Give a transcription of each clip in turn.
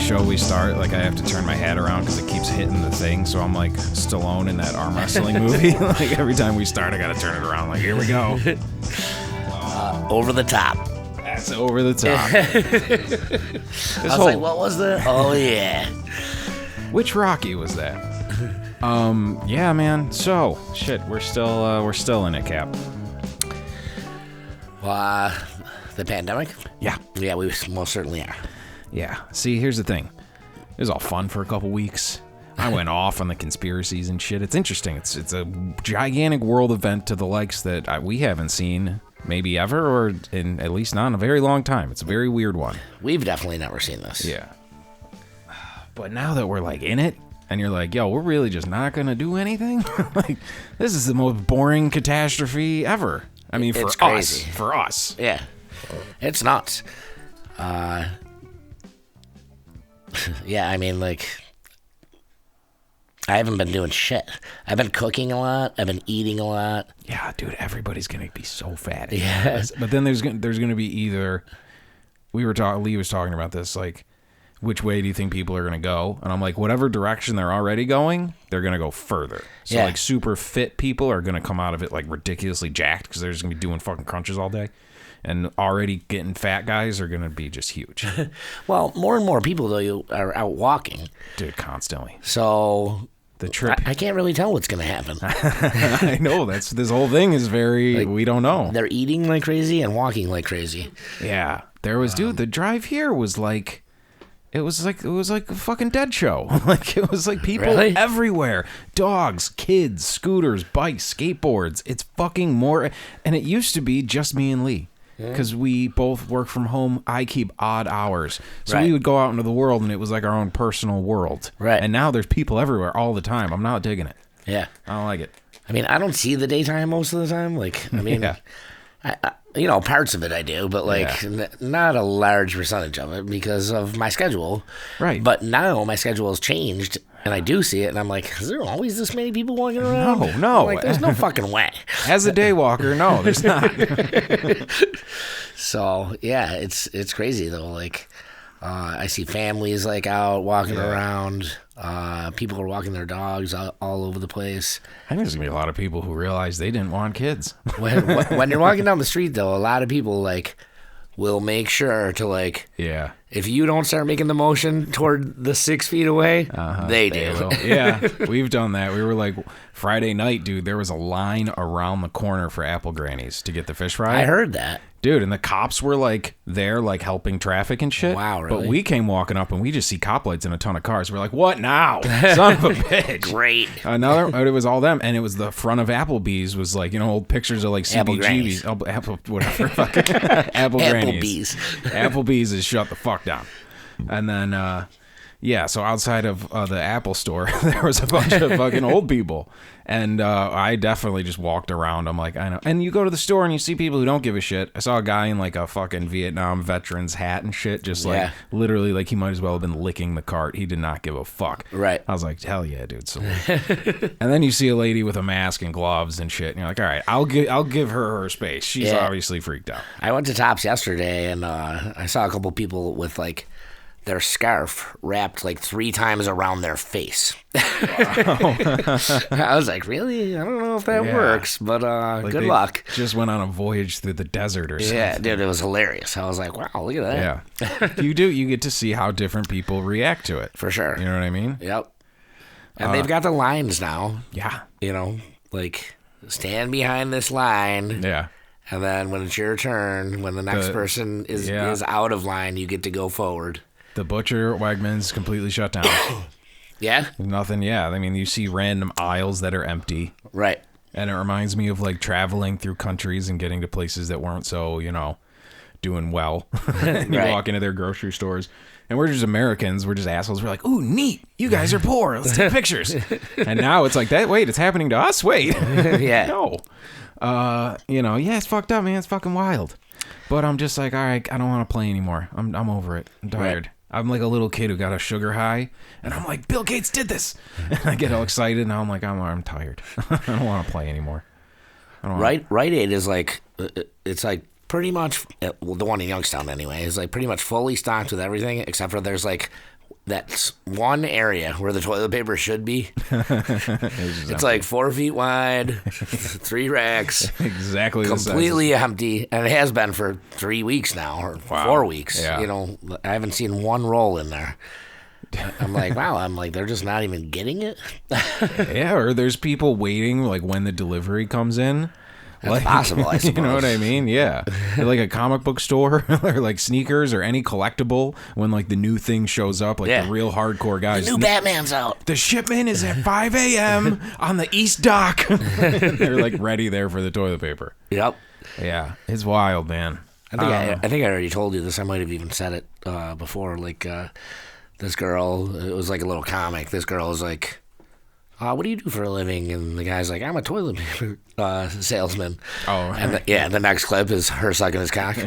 show we start, like I have to turn my head around because it keeps hitting the thing. So I'm like Stallone in that arm wrestling movie. Like every time we start, I gotta turn it around. Like, here we go. Over the top. That's over the top. I was like, what was that? Oh yeah. Which Rocky was that? Yeah, man. So shit, we're still in it, Cap. The pandemic? Yeah. Yeah, we most certainly are. Yeah. See, here's the thing. It was all fun for a couple weeks. I went off on the conspiracies and shit. It's interesting. It's a gigantic world event to the likes that we haven't seen maybe ever, or in at least not in a very long time. It's a very weird one. We've definitely never seen this. Yeah. But now that we're like in it, and you're like, yo, we're really just not going to do anything? Like, this is the most boring catastrophe ever. I mean, for us. For us. Yeah. It's nuts. Yeah, I mean, like, I haven't been doing shit. I've been cooking a lot. I've been eating a lot. Yeah, dude, everybody's going to be so fat. Yeah. But then there's going to be either, Lee was talking about this, like, which way do you think people are going to go? And I'm like, whatever direction they're already going, they're going to go further. So, like, super fit people are going to come out of it, like, ridiculously jacked because they're just going to be doing fucking crunches all day. And already getting fat guys are going to be just huge. Well, more and more people, though, are out walking. Dude, constantly. So the trip. I can't really tell what's going to happen. I know. This whole thing is very, like, we don't know. They're eating like crazy and walking like crazy. Yeah. There was, dude, the drive here was like, it was like a fucking Dead show. Like, it was like people everywhere. Dogs, kids, scooters, bikes, skateboards. It's fucking more. And it used to be just me and Lee. Because we both work from home. I keep odd hours. So we would go out into the world and it was like our own personal world. Right. And now there's people everywhere all the time. I'm not digging it. Yeah. I don't like it. I mean, I don't see the daytime most of the time. Like, I mean, I parts of it I do, but like not a large percentage of it because of my schedule. Right. But now my schedule has changed and I do see it and I'm like, is there always this many people walking around? No. Like, there's no fucking way. As a day walker, no, there's not. So, yeah, it's crazy though. Like, I see families like out walking around. People are walking their dogs all over the place. I think there's gonna be a lot of people who realize they didn't want kids. When you're walking down the street, though, a lot of people like will make sure to like, if you don't start making the motion toward the 6 feet away, they do. Yeah, we've done that. We were like Friday night, dude. There was a line around the corner for Apple Grannies to get the fish fry. I heard that. Dude, and the cops were like there, like helping traffic and shit. Wow, really? But we came walking up and we just see cop lights and a ton of cars. We're like, what now? Son of a bitch. Great. It was all them. And it was the front of Applebee's was like, old pictures of like CBGB's. Apple, whatever. Apple Grannies. Applebee's is shut the fuck down. And then, so outside of the Apple store, there was a bunch of fucking old people. And I definitely just walked around. I'm like, I know. And you go to the store and you see people who don't give a shit. I saw a guy in like a fucking Vietnam veteran's hat and shit. Just like literally like he might as well have been licking the cart. He did not give a fuck. Right. I was like, hell yeah, dude. So, and then you see a lady with a mask and gloves and shit. And you're like, all right, I'll give her space. She's obviously freaked out. I went to Tops yesterday and I saw a couple people with like their scarf wrapped like 3 times around their face. I was like, really? I don't know if that works, but like good luck. Just went on a voyage through the desert or something. Yeah, dude, it was hilarious. I was like, wow, look at that. Yeah. You get to see how different people react to it. For sure. You know what I mean? Yep. And they've got the lines now. Yeah. Like, stand behind this line. Yeah. And then when it's your turn, when the next person is out of line, you get to go forward. The butcher at Wegmans completely shut down. Yeah? Nothing, I mean, you see random aisles that are empty. Right. And it reminds me of, like, traveling through countries and getting to places that weren't so, doing well. And you walk into their grocery stores. And we're just Americans. We're just assholes. We're like, ooh, neat. You guys are poor. Let's take pictures. And now it's like, that. Wait, it's happening to us? Wait. Yeah. No. It's fucked up, man. It's fucking wild. But I'm just like, all right, I don't want to play anymore. I'm over it. I'm tired. Right. I'm like a little kid who got a sugar high, and I'm like, Bill Gates did this. And I get all excited, and now I'm like, I'm tired. I don't want to play anymore. Rite Aid is like, it's like pretty much, well, the one in Youngstown anyway, is like pretty much fully stocked with everything, except for there's like that's one area where the toilet paper should be. It's like 4 feet wide, 3 racks. Exactly. Completely empty. And it has been for 3 weeks now, or 4 weeks. Yeah. You know, I haven't seen one roll in there. I'm like, wow. I'm like, they're just not even getting it. Yeah, or there's people waiting, like, when the delivery comes in. That's like, possible, I suppose. You know what I mean? Yeah. Like a comic book store or like sneakers or any collectible when like the new thing shows up, like the real hardcore guys. The new Batman's out. The shipment is at 5 a.m. on the East Dock. They're like ready there for the toilet paper. Yep. Yeah. It's wild, man. I think I already told you this. I might have even said it before. Like this girl, it was like a little comic. This girl was like, what do you do for a living? And the guy's like, I'm a toilet paper salesman. Oh, and the next clip is her sucking his cock. Yeah.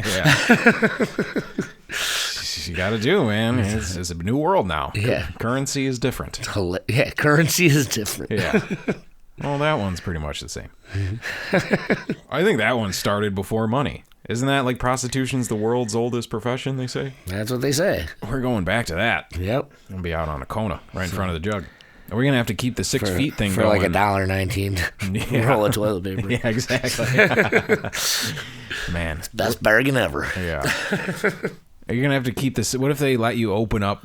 You got to do, man. It's a new world now. Yeah. Currency is different. Yeah, currency is different. Yeah. Well, that one's pretty much the same. I think that one started before money. Isn't that like prostitution's the world's oldest profession, they say? That's what they say. We're going back to that. Yep. We'll be out on a Kona right in front of the jug. Are we going to have to keep the 6 feet thing for going? For like $1.19 roll of toilet paper. Yeah, exactly. Man. Best bargain ever. Yeah. Are you going to have to keep this? What if they let you open up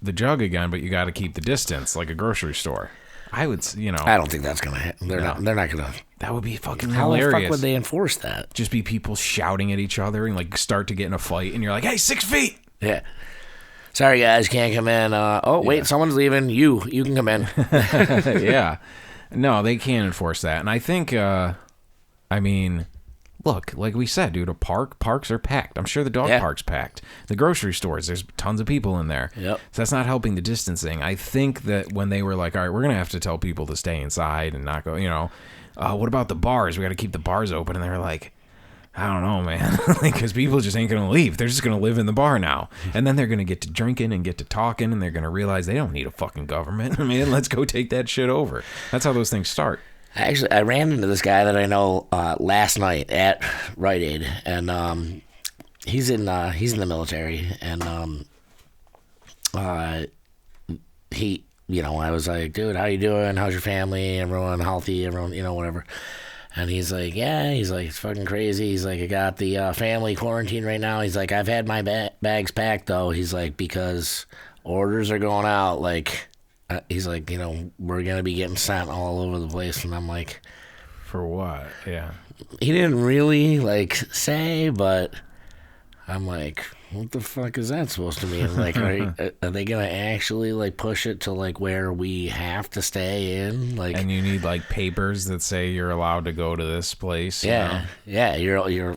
the jug again, but you got to keep the distance like a grocery store? I would, I don't think that's going to happen. They're not going to. That would be fucking hilarious. How the fuck would they they enforce that? Just be people shouting at each other and like start to get in a fight and you're like, hey, 6 feet. Yeah. Sorry, guys, can't come in. Wait, someone's leaving. You can come in. Yeah. No, they can't enforce that. And I think, look, like we said, dude, parks are packed. I'm sure the dog park's packed. The grocery stores, there's tons of people in there. Yep. So that's not helping the distancing. I think that when they were like, all right, we're going to have to tell people to stay inside and not go, what about the bars? We got to keep the bars open. And they were like, I don't know, man, because people just ain't going to leave. They're just going to live in the bar now. And then they're going to get to drinking and get to talking, and they're going to realize they don't need a fucking government. Let's go take that shit over. That's how those things start. Actually, I ran into this guy that I know last night at Rite Aid, and he's in the military, and I was like, dude, how you doing? How's your family? Everyone healthy? Everyone, whatever. And he's like, yeah. He's like, it's fucking crazy. He's like, I got the family quarantine right now. He's like, I've had my bags packed, though. He's like, because orders are going out. Like, he's like, we're going to be getting sent all over the place. And I'm like. For what? Yeah. He didn't really, say, but I'm like, what the fuck is that supposed to mean? Like, are they going to actually, push it to, where we have to stay in? And you need, papers that say you're allowed to go to this place? Yeah. Yeah, you're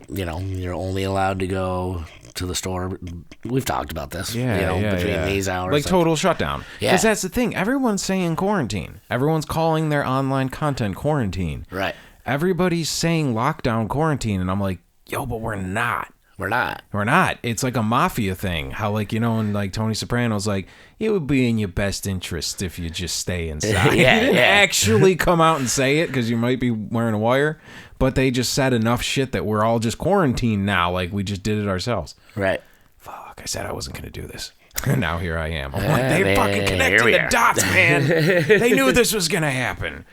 only allowed to go to the store. We've talked about this. Between these hours. Total shutdown. Yeah. Because that's the thing. Everyone's saying quarantine. Everyone's calling their online content quarantine. Right. Everybody's saying lockdown quarantine. And I'm like, yo, but we're not. We're not. It's like a mafia thing. How, and Tony Soprano's like, it would be in your best interest if you just stay inside. He didn't actually come out and say it because you might be wearing a wire, but they just said enough shit that we're all just quarantined now. Like, we just did it ourselves. Right. Fuck, I said I wasn't going to do this. And now here I am. I'm like, they fucking connected the dots, man. They knew this was going to happen.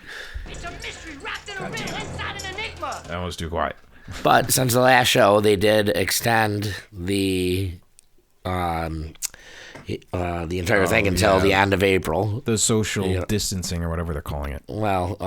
It's a mystery wrapped in a riddle inside an enigma. That was too quiet. But since the last show, they did extend the entire thing until the end of April. The social distancing or whatever they're calling it. Well,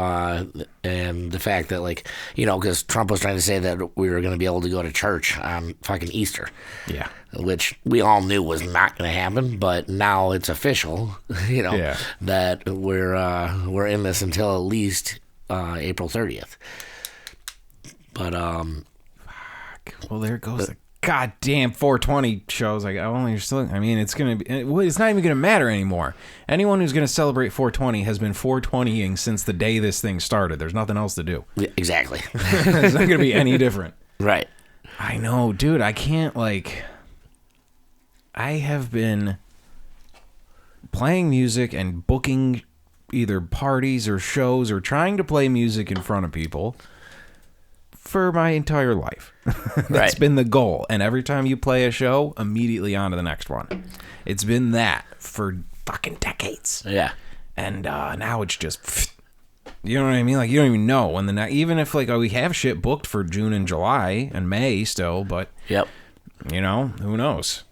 and the fact that, because Trump was trying to say that we were going to be able to go to church on fucking Easter. Yeah. Which we all knew was not going to happen, but now it's official, that we're in this until at least April 30th. But fuck. Well, there goes the goddamn 420 shows. It's gonna be. It's not even gonna matter anymore. Anyone who's gonna celebrate 420 has been 420ing since the day this thing started. There's nothing else to do. Yeah, exactly. It's not gonna be any different. Right. I know, dude. I can't I have been playing music and booking either parties or shows or trying to play music in front of people for my entire life. That's been the goal. And every time you play a show, immediately on to the next one. It's been that for fucking decades. Yeah. And now it's just, you know what I mean? Like, you don't even know when even if like we have shit booked for June and July and May still, but yep. You know, who knows?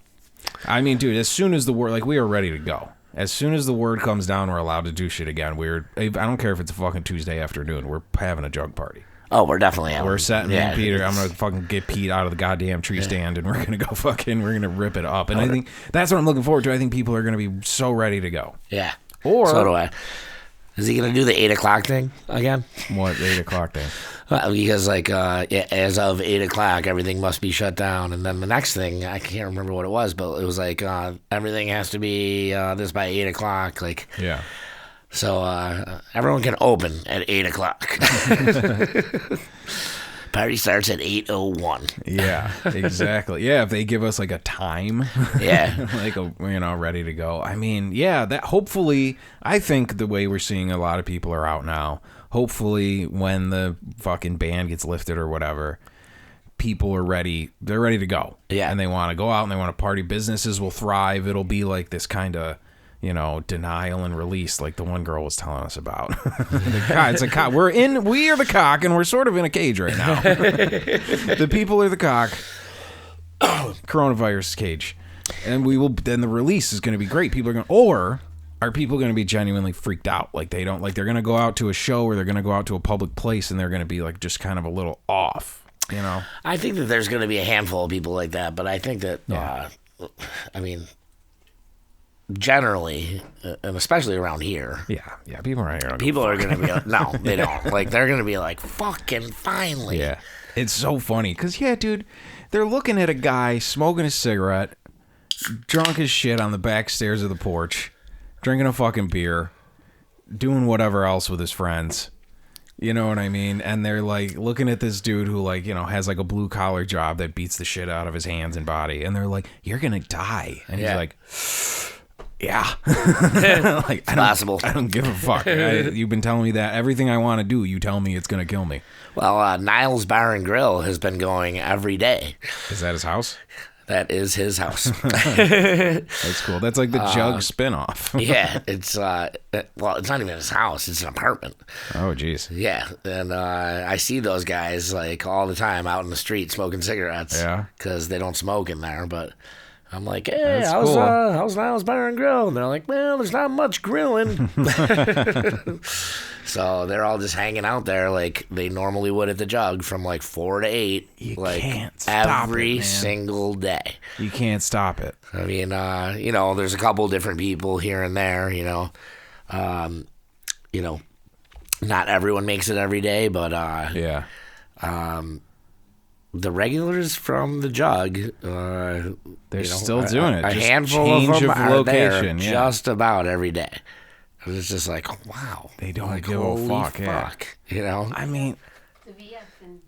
I mean, dude, as soon as the word, like, we are ready to go. As soon as the word comes down, we're allowed to do shit again. I don't care if it's a fucking Tuesday afternoon. We're having a jug party. Oh, we're definitely having. We're setting Peter. I'm gonna fucking get Pete out of the goddamn tree stand, and we're gonna go we're gonna rip it up. And I think that's what I'm looking forward to. I think people are gonna be so ready to go. Yeah. Or so do I. Is he gonna do the 8 o'clock thing again? What 8 o'clock thing? Because like as of 8 o'clock, everything must be shut down, and then the next thing I can't remember what it was, but it was like everything has to be this by 8 o'clock. Like yeah. So everyone can open at 8 o'clock. Party starts at 8:01. Yeah, exactly. Yeah, if they give us like a time, yeah, like ready to go. I mean, yeah, that hopefully, I think the way we're seeing a lot of people are out now. Hopefully, when the fucking ban gets lifted or whatever, people are ready. They're ready to go. Yeah, and they want to go out and they want to party. Businesses will thrive. It'll be like this kind of, denial and release, like the one girl was telling us about. It's a cock. We are the cock, and we're sort of in a cage right now. The people are the cock. Coronavirus cage, and then the release is going to be great. People are going, or are people going to be genuinely freaked out? Like they're going to go out to a show, or they're going to go out to a public place, and they're going to be like just kind of a little off. I think that there's going to be a handful of people like that, but I think that, generally, and especially around here. Yeah, people around here. People are going to be, no, they don't. Like, they're going to be like, fucking finally. Yeah. It's so funny, because, dude, they're looking at a guy smoking a cigarette, drunk as shit on the back stairs of the porch, drinking a fucking beer, doing whatever else with his friends. You know what I mean? And they're like looking at this dude who has like a blue collar job that beats the shit out of his hands and body. And they're like, you're going to die. And he's like, yeah. Like, it's possible. I don't give a fuck. You've been telling me that everything I want to do, you tell me it's going to kill me. Well, Niall's Bar and Grill has been going every day. Is that his house? That is his house. That's cool. That's like the Jug spinoff. Yeah, it's it's not even his house; it's an apartment. Oh, jeez. Yeah, and I see those guys like all the time out in the street smoking cigarettes. Yeah, because they don't smoke in there. But I'm like, hey, how's Niall's Bar and Grill? And they're like, well, there's not much grilling. So they're all just hanging out there like they normally would at the Jug from like 4 to 8. You like can't stop every it, single day. You can't stop it. I mean, there's a couple different people here and there, not everyone makes it every day, but the regulars from the Jug, they're still doing it. A just handful of them are location, there just about every day. It's just like, wow. They don't give a fuck. Yeah. I mean, the VF in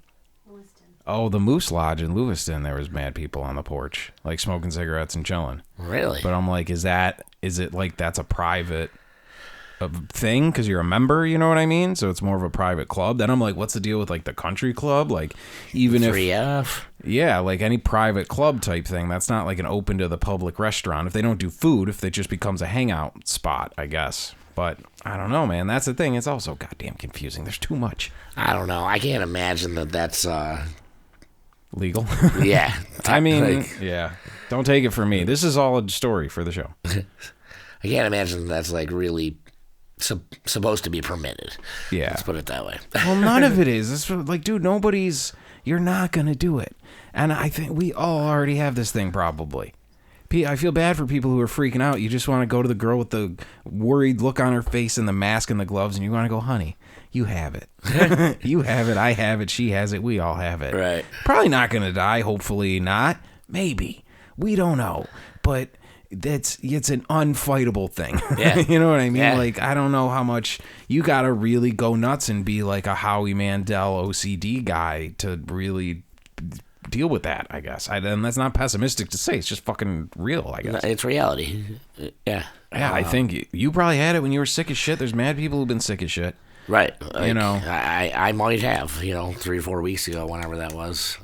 Lewiston. Oh, the Moose Lodge in Lewiston, there was mad people on the porch, like smoking cigarettes and chilling. Really? But I'm like, is it like that's a private thing because you're a member, you know what I mean? So it's more of a private club. Then I'm like, what's the deal with like the country club? Like even 3F? if like any private club type thing, that's not like an open to the public restaurant. If they don't do food, if it just becomes a hangout spot, I guess. But I don't know, man. That's the thing. It's also goddamn confusing. There's too much. I don't know. I can't imagine that's legal. Yeah. I mean, yeah. Don't take it from me. This is all a story for the show. I can't imagine that's like really supposed to be permitted. Yeah. Let's put it that way. Well, none of it is. It's like, dude, you're not going to do it. And I think we all already have this thing probably. I feel bad for people who are freaking out. You just want to go to the girl with the worried look on her face and the mask and the gloves, and you want to go, honey, you have it. You have it. I have it. She has it. We all have it. Right. Probably not going to die. Hopefully not. Maybe. We don't know. But it's an unfightable thing. Yeah. You know what I mean? Yeah. Like, I don't know how much you got to really go nuts and be like a Howie Mandel OCD guy to really deal with that, I guess. And that's not pessimistic to say. It's just fucking real, I guess. It's reality. Yeah. Yeah, I think you probably had it when you were sick as shit. There's mad people who've been sick as shit. Right. Like, you know. I might have, 3 or 4 weeks ago, whenever that was.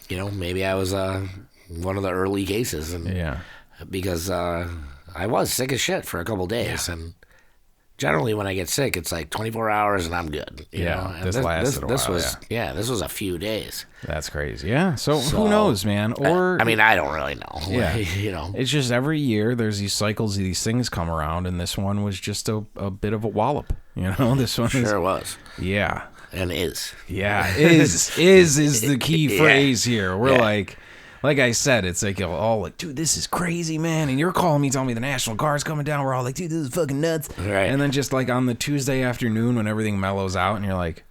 Maybe I was one of the early cases. And yeah. Because I I was sick as shit for a couple days, and generally when I get sick, it's like 24 hours and I'm good. You know? And this lasted a while. This was a few days. That's crazy. Yeah. So who knows, man? Or I mean, I don't really know. Yeah. You know, it's just every year there's these cycles, these things come around, and this one was just a bit of a wallop. You know, this one sure was. Yeah. And is. Yeah, is the key phrase here. We're like I said, it's like all like, dude, this is crazy, man. And you're calling me, telling me the National Guard's coming down. We're all like, dude, this is fucking nuts. Right. And then just like on the Tuesday afternoon when everything mellows out, and you're like,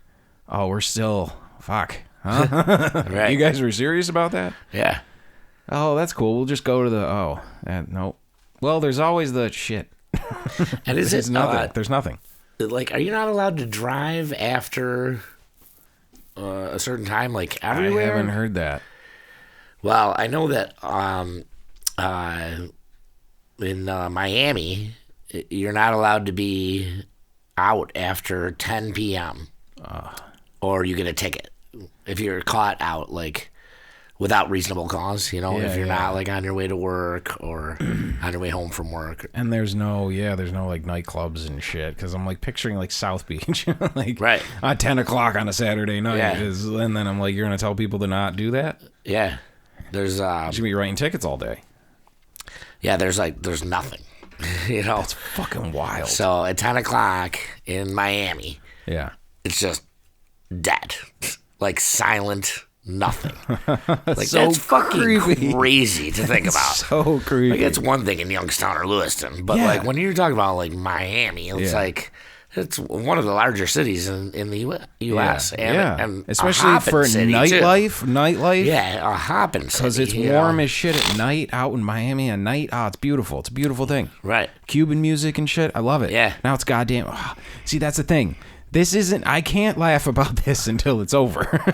oh, we're still fuck, huh? Right. You guys were serious about that? Yeah. Oh, that's cool. We'll just go to the nope. Well, there's always the shit. And there's nothing. There's nothing. Like, are you not allowed to drive after a certain time, like everywhere? I haven't heard that. Well, I know that in Miami, you're not allowed to be out after 10 p.m. Or you get a ticket if you're caught out, like, without reasonable cause, you know, if you're not like on your way to work or on your way home from work. And there's no like nightclubs and shit, because I'm like picturing like South Beach, like right at 10 o'clock on a Saturday night, and then I'm like, you're gonna tell people to not do that? Yeah, there's you should be writing tickets all day. Yeah, there's nothing, you know. It's fucking wild. So at 10 o'clock in Miami, it's just dead, like silent. Nothing. Like, so that's fucking creepy. Crazy to think about. So creepy. Like, it's one thing in Youngstown or Lewiston, but like when you're talking about like Miami, it's like it's one of the larger cities in the U.S. And especially for nightlife. Yeah, a hopping city. Because it's warm as shit at night out in Miami at night. Oh, it's beautiful. It's a beautiful thing. Right. Cuban music and shit. I love it. Yeah. Now it's goddamn. See, that's the thing. I can't laugh about this until it's over.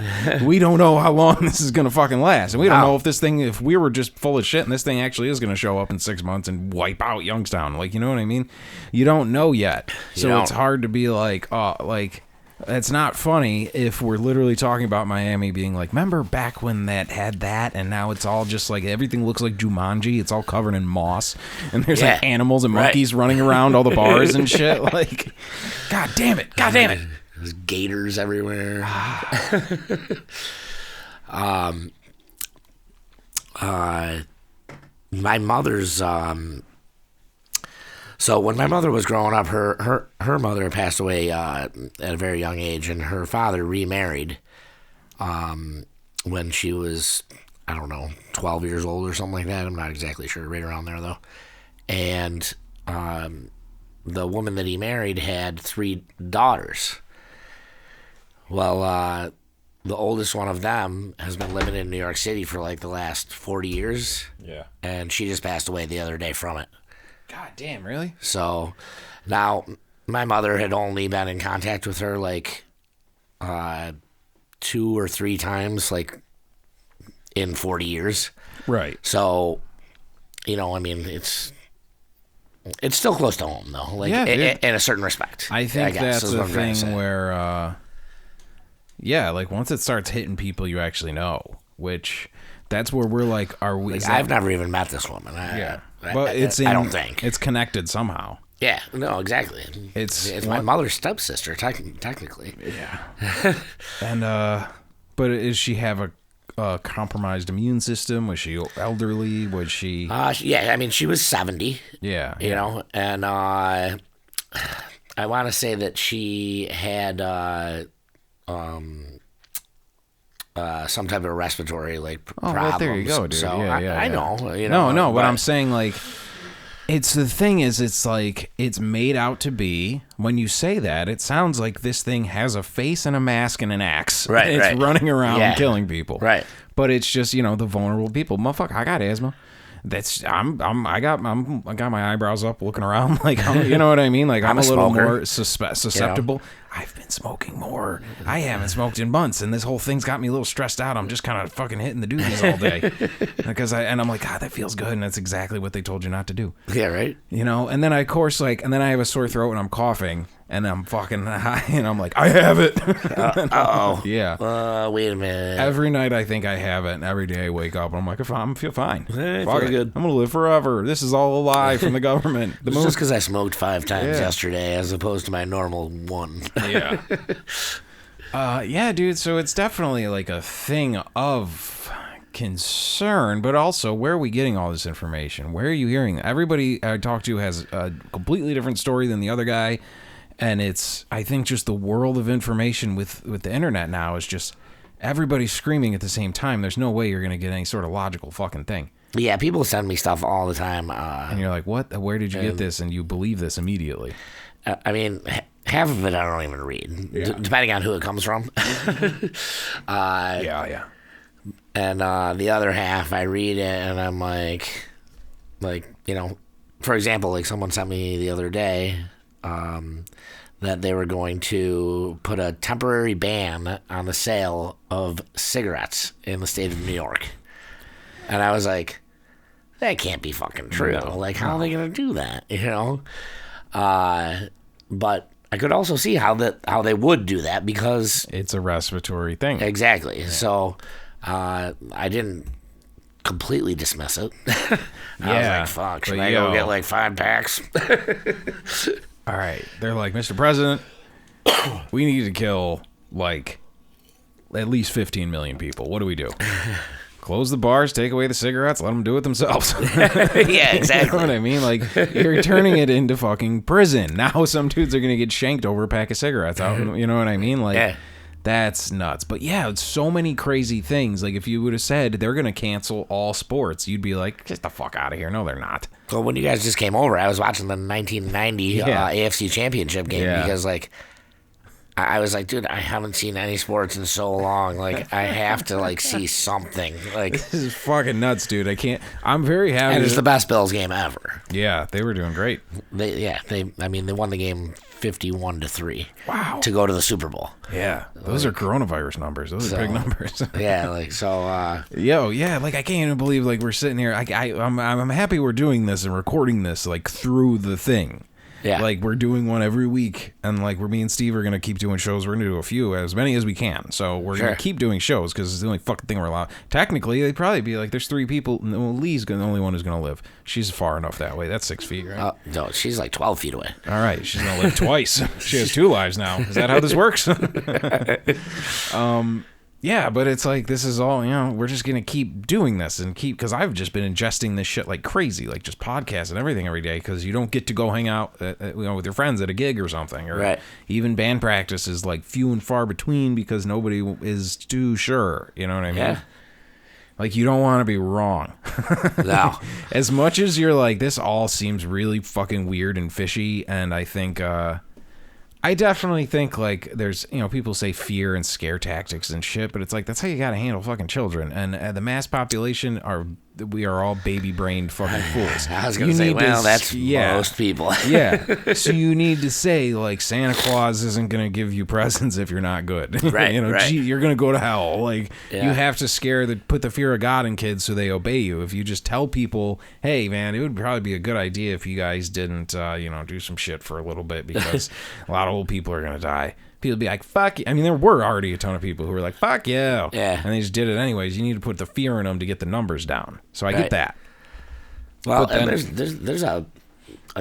We don't know how long this is going to fucking last. And we don't know if we were just full of shit and this thing actually is going to show up in 6 months and wipe out Youngstown. Like, you know what I mean? You don't know yet. So it's hard to be like, oh, like, it's not funny if we're literally talking about Miami being like, remember back when that had that, and now it's all just like, everything looks like Jumanji. It's all covered in moss, and there's like animals and monkeys running around all the bars and shit. Like, God damn it. There's gators everywhere. My mother's so when my mother was growing up, her mother passed away at a very young age, and her father remarried when she was, I don't know, 12 years old or something like that. I'm not exactly sure, right around there though. And the woman that he married had 3 daughters. Well, the oldest one of them has been living in New York City for like the last 40 years. Yeah. And she just passed away the other day from it. God damn, really? So now my mother had only been in contact with her like 2 or 3 times, like in 40 years. Right. So, you know, I mean, it's still close to home though, like in a certain respect. I think that's the thing where, like once it starts hitting people, you actually know, which that's where we're like, are we? Like, I've never even met this woman. But I don't think it's connected somehow. Yeah, no, exactly. It's my mother's stepsister, technically. Yeah. And but does she have a compromised immune system? Was she elderly? Was she? Yeah, I mean, she was 70. Yeah. You know, and I want to say that she had some type of respiratory problems. Well, there you go, dude. So I know. You know. No, but I'm saying, like, it's the thing is, it's like it's made out to be. When you say that, it sounds like this thing has a face and a mask and an axe. Right. It's running around killing people. Right. But it's just, you know, the vulnerable people. Motherfucker, I got asthma. I got my eyebrows up looking around, like, you know what I mean? Like, I'm a little more susceptible. I've been smoking more. I haven't smoked in months, and this whole thing's got me a little stressed out. I'm just kind of fucking hitting the doozies all day. I'm like, God, that feels good, and that's exactly what they told you not to do. Yeah, right? You know, and then I, of course, and then I have a sore throat and I'm coughing, and I'm fucking high, and I'm like, I have it. Yeah. Wait a minute. Every night I think I have it, and every day I wake up, and I'm like, I feel fine. Fuck it. Good. I'm going to live forever. This is all a lie from the government. It's just because I smoked 5 times yesterday as opposed to my normal 1. Yeah. Yeah, dude, so it's definitely like a thing of concern, but also, where are we getting all this information? Where are you hearing that? Everybody I talk to has a completely different story than the other guy, and it's, I think, just the world of information with the internet now is just everybody's screaming at the same time. There's no way you're going to get any sort of logical fucking thing. Yeah, people send me stuff all the time. And you're like, what? Where did you get this? And you believe this immediately. I mean, half of it I don't even read, depending on who it comes from. Yeah. And the other half, I read it, and I'm like, you know, for example, like someone sent me the other day that they were going to put a temporary ban on the sale of cigarettes in the state of New York. And I was like, that can't be fucking true. No. Like, how are they going to do that, you know? But I could also see how they would do that, because it's a respiratory thing. Exactly. Yeah. So I didn't completely dismiss it. I was like, fuck, should I go get like 5 packs? All right. They're like, Mr. President, we need to kill like at least 15 million people. What do we do? Close the bars, take away the cigarettes, let them do it themselves. Yeah, exactly. You know what I mean? Like, you're turning it into fucking prison. Now some dudes are going to get shanked over a pack of cigarettes. You know what I mean? Like, that's nuts. But yeah, it's so many crazy things. Like, if you would have said they're going to cancel all sports, you'd be like, get the fuck out of here. No, they're not. Well, when you guys just came over, I was watching the 1990 AFC Championship game because, like, I was like, dude, I haven't seen any sports in so long. Like, I have to, like, see something. Like, this is fucking nuts, dude. I can't. I'm very happy. And it's the best Bills game ever. Yeah, they were doing great. They won the game 51-3. Wow. To go to the Super Bowl. Yeah, those are coronavirus numbers. Those are big numbers. Yeah, like, so. Like, I can't even believe, like, we're sitting here. I'm happy we're doing this and recording this, like, through the thing. Yeah. Like, we're doing one every week, and, like, me and Steve are going to keep doing shows. We're going to do a few, as many as we can. So we're going to keep doing shows, because it's the only fucking thing we're allowed. Technically, they'd probably be like, there's 3 people. Well, Lee's the only one who's going to live. She's far enough that way. That's 6 feet, right? No, she's like 12 feet away. All right. She's going to live twice. She has 2 lives now. Is that how this works? Yeah, but it's like, this is all, you know, we're just going to keep doing this and because I've just been ingesting this shit like crazy, like just podcasts and everything every day, because you don't get to go hang out with your friends at a gig or something. Or even band practice is like few and far between because nobody is too sure. You know what I mean? Yeah. Like, you don't want to be wrong. No. As much as you're like, this all seems really fucking weird and fishy, and I think... I definitely think, like, there's, you know, people say fear and scare tactics and shit, but it's like, that's how you gotta handle fucking children. And the mass population we are all baby-brained fucking fools. I was gonna say, well, that's most people. Yeah. So you need to say, like, Santa Claus isn't gonna give you presents if you're not good. Right, you know, right. You're gonna go to hell. Like, you have to put the fear of God in kids so they obey you. If you just tell people, hey, man, it would probably be a good idea if you guys didn't, do some shit for a little bit, because a lot of old people are gonna die. People be like, fuck you. I mean, there were already a ton of people who were like, fuck you. Yeah. And they just did it anyways. You need to put the fear in them to get the numbers down. So I get that. Well, and there's a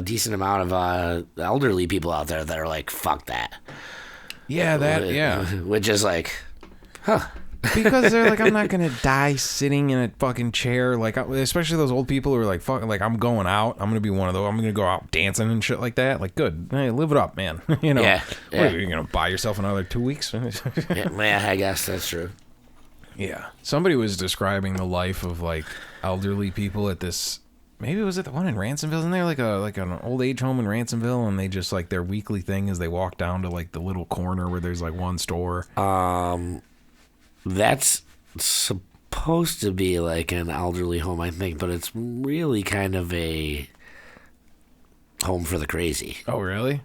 decent amount of elderly people out there that are like, fuck that. Yeah, Which is like, huh. Because they're like, I'm not gonna die sitting in a fucking chair, like, especially those old people who are like, fuck, like, I'm going out, I'm gonna be one of those, I'm gonna go out dancing and shit like that. Like, good, hey, live it up, man. You know, what, are you gonna buy yourself another 2 weeks? Yeah, I guess that's true. Yeah, somebody was describing the life of like elderly people at this. Maybe was it the one in Ransomville? Isn't there like an old age home in Ransomville, and they just like their weekly thing is they walk down to like the little corner where there's like one store. That's supposed to be like an elderly home, I think, but it's really kind of a home for the crazy. Oh, really?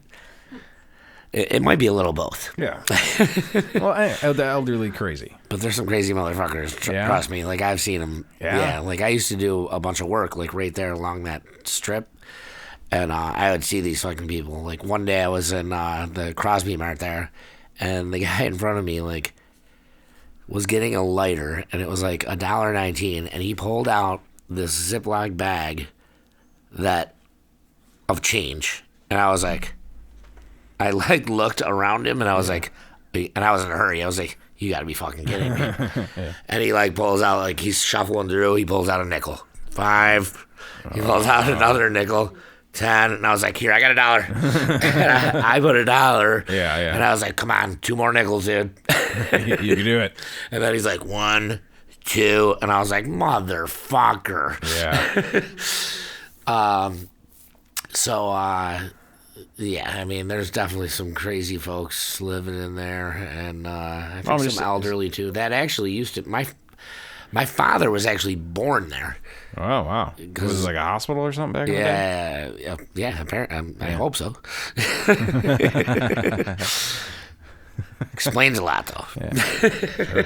It might be a little both. Yeah. Well, the elderly crazy. But there's some crazy motherfuckers, trust me. Like, I've seen them. Yeah. Like, I used to do a bunch of work, like, right there along that strip. And I would see these fucking people. Like, one day I was in the Crosby Mart there, and the guy in front of me, like, was getting a lighter, and it was like $1.19, and he pulled out this Ziploc bag of change. And I was like, I like looked around him, and I was like, and I was in a hurry. I was like, you got to be fucking kidding me. And he like pulls out, like he's shuffling through. He pulls out a nickel, 5. He pulls out another nickel, 10. And I was like, here, I got $1. And I put $1. Yeah. And I was like, come on, 2 more nickels, dude. You can do it. And then he's like, 1, 2. And I was like, motherfucker. Yeah. Yeah, I mean, there's definitely some crazy folks living in there, and I think some elderly too. That actually used to my father was actually born there. Oh wow! Was it like a hospital or something back in the day? Yeah. Apparently, I hope so. Explains a lot, though. Yeah. Sure.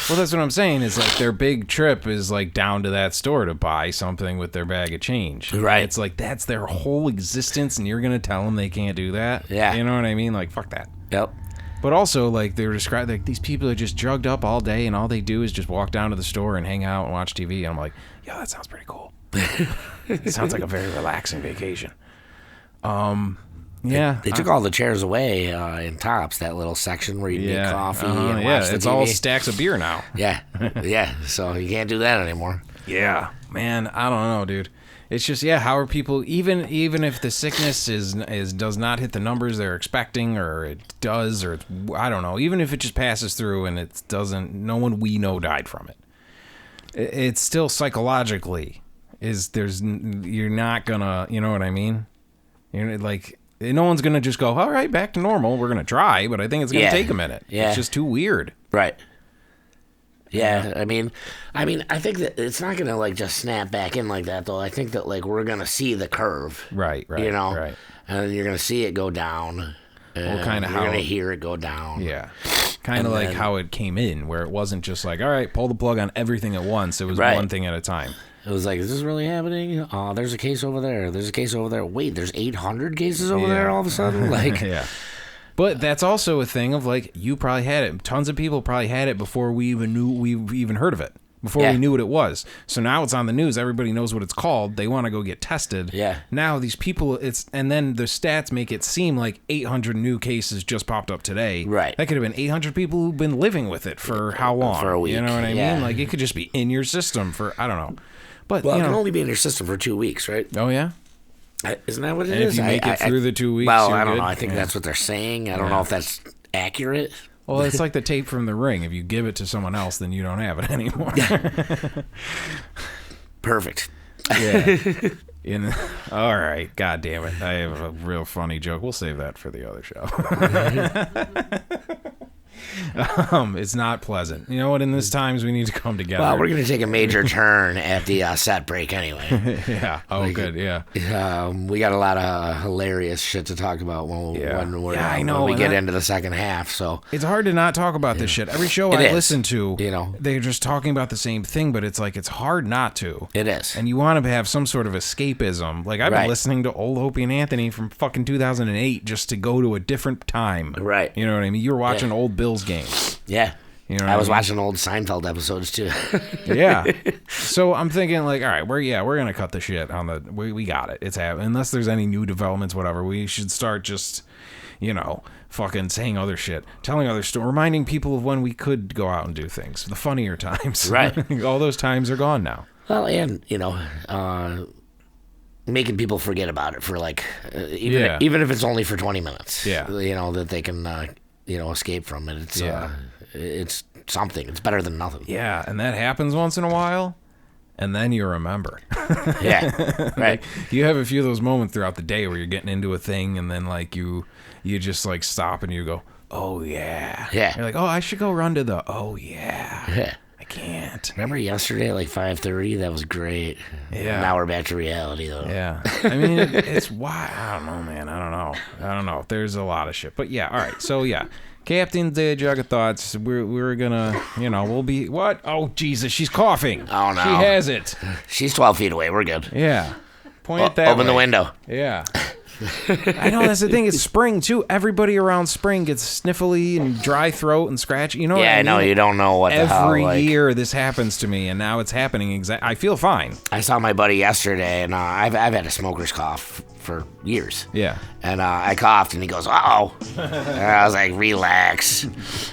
Well, that's what I'm saying. Is like their big trip is like down to that store to buy something with their bag of change. Right. It's like that's their whole existence, and you're gonna tell them they can't do that. Yeah. You know what I mean? Like fuck that. Yep. But also, like they were described, like these people are just drugged up all day, and all they do is just walk down to the store and hang out and watch TV. And I'm like, yeah, that sounds pretty cool. It sounds like a very relaxing vacation. Yeah, they took all the chairs away in Tops, that little section where you get coffee and watch the it's TV. all stacks of beer now. Yeah. So you can't do that anymore. Yeah, man, I don't know, dude. It's just how are people even if the sickness does not hit the numbers they're expecting, or it does, or it's, I don't know, even if it just passes through and it doesn't, no one we know died from it. It's still psychologically you're not gonna, you know what I mean? You're like. No one's gonna just go, all right, back to normal. We're gonna try, but I think it's gonna take a minute. Yeah. It's just too weird. Right. Yeah. I mean, I think that it's not gonna like just snap back in like that though. I think that like we're gonna see the curve. Right. You know. Right. And you're gonna see it go down. Well, kind of you're gonna hear it go down. Yeah. Kind of like how it came in, where it wasn't just like, all right, pull the plug on everything at once. It was one thing at a time. It was like, is this really happening? There's a case over there. There's a case over there. Wait, there's 800 cases over there all of a sudden? Like, yeah. But that's also a thing of like, you probably had it. Tons of people probably had it before we even heard of it. Before we knew what it was. So now it's on the news. Everybody knows what it's called. They want to go get tested. Yeah. Now these people, and then the stats make it seem like 800 new cases just popped up today. Right. That could have been 800 people who've been living with it for how long? For a week. You know what I mean? Like it could just be in your system for, I don't know. But, well, it can only be in your system for 2 weeks, right? Oh, yeah? Isn't that what it is? If you make it through the 2 weeks, well, I don't know. I think that's what they're saying. I don't know if that's accurate. Well, it's like the tape from The Ring. If you give it to someone else, then you don't have it anymore. Perfect. Yeah. All right. God damn it. I have a real funny joke. We'll save that for the other show. It's not pleasant. You know what? In these times, we need to come together. Well, we're going to take a major turn at the set break anyway. Yeah. Oh, good. Yeah. We got a lot of hilarious shit to talk about when we get into the second half. So it's hard to not talk about this shit. Every show I listen to, they're just talking about the same thing, but it's like it's hard not to. It is. And you want to have some sort of escapism. Like I've been listening to old Opie and Anthony from fucking 2008 just to go to a different time. Right. You know what I mean? You were watching old Bills games. Yeah. You know I was watching old Seinfeld episodes too. Yeah. So I'm thinking like, all right, we're going to cut the shit on the, we got it. It's happening. Unless there's any new developments, whatever, we should start just, fucking saying other shit, telling other stories, reminding people of when we could go out and do things, the funnier times. Right. All those times are gone now. Well, and, making people forget about it for like, even if it's only for 20 minutes. Yeah. That they can, escape from it. It's something. It's better than nothing. Yeah, and that happens once in a while, and then you remember. Yeah, right. You have a few of those moments throughout the day where you're getting into a thing, and then like you just like stop and you go, oh yeah. Yeah. You're like, oh, I should go run to the, oh yeah. Yeah. I can't. Remember yesterday at like 5:30? That was great. Yeah. Now we're back to reality, though. Yeah. I mean, it's why. I don't know, man. I don't know. There's a lot of shit. But yeah, all right. So yeah. Captain's Day Jug of Thoughts. We're gonna, we'll be, what? Oh, Jesus, she's coughing. Oh, no. She has it. She's 12 feet away. We're good. Yeah. Point it that way. Open the window. Yeah. I know, that's the thing. It's spring, too. Everybody around spring gets sniffly and dry throat and scratchy. You know what I mean? I know. You don't know what the hell. Every year this happens to me, and now it's happening. I feel fine. I saw my buddy yesterday, and I've had a smoker's cough for years. Yeah. And I coughed, and he goes, "Uh-oh." And I was like, "Relax."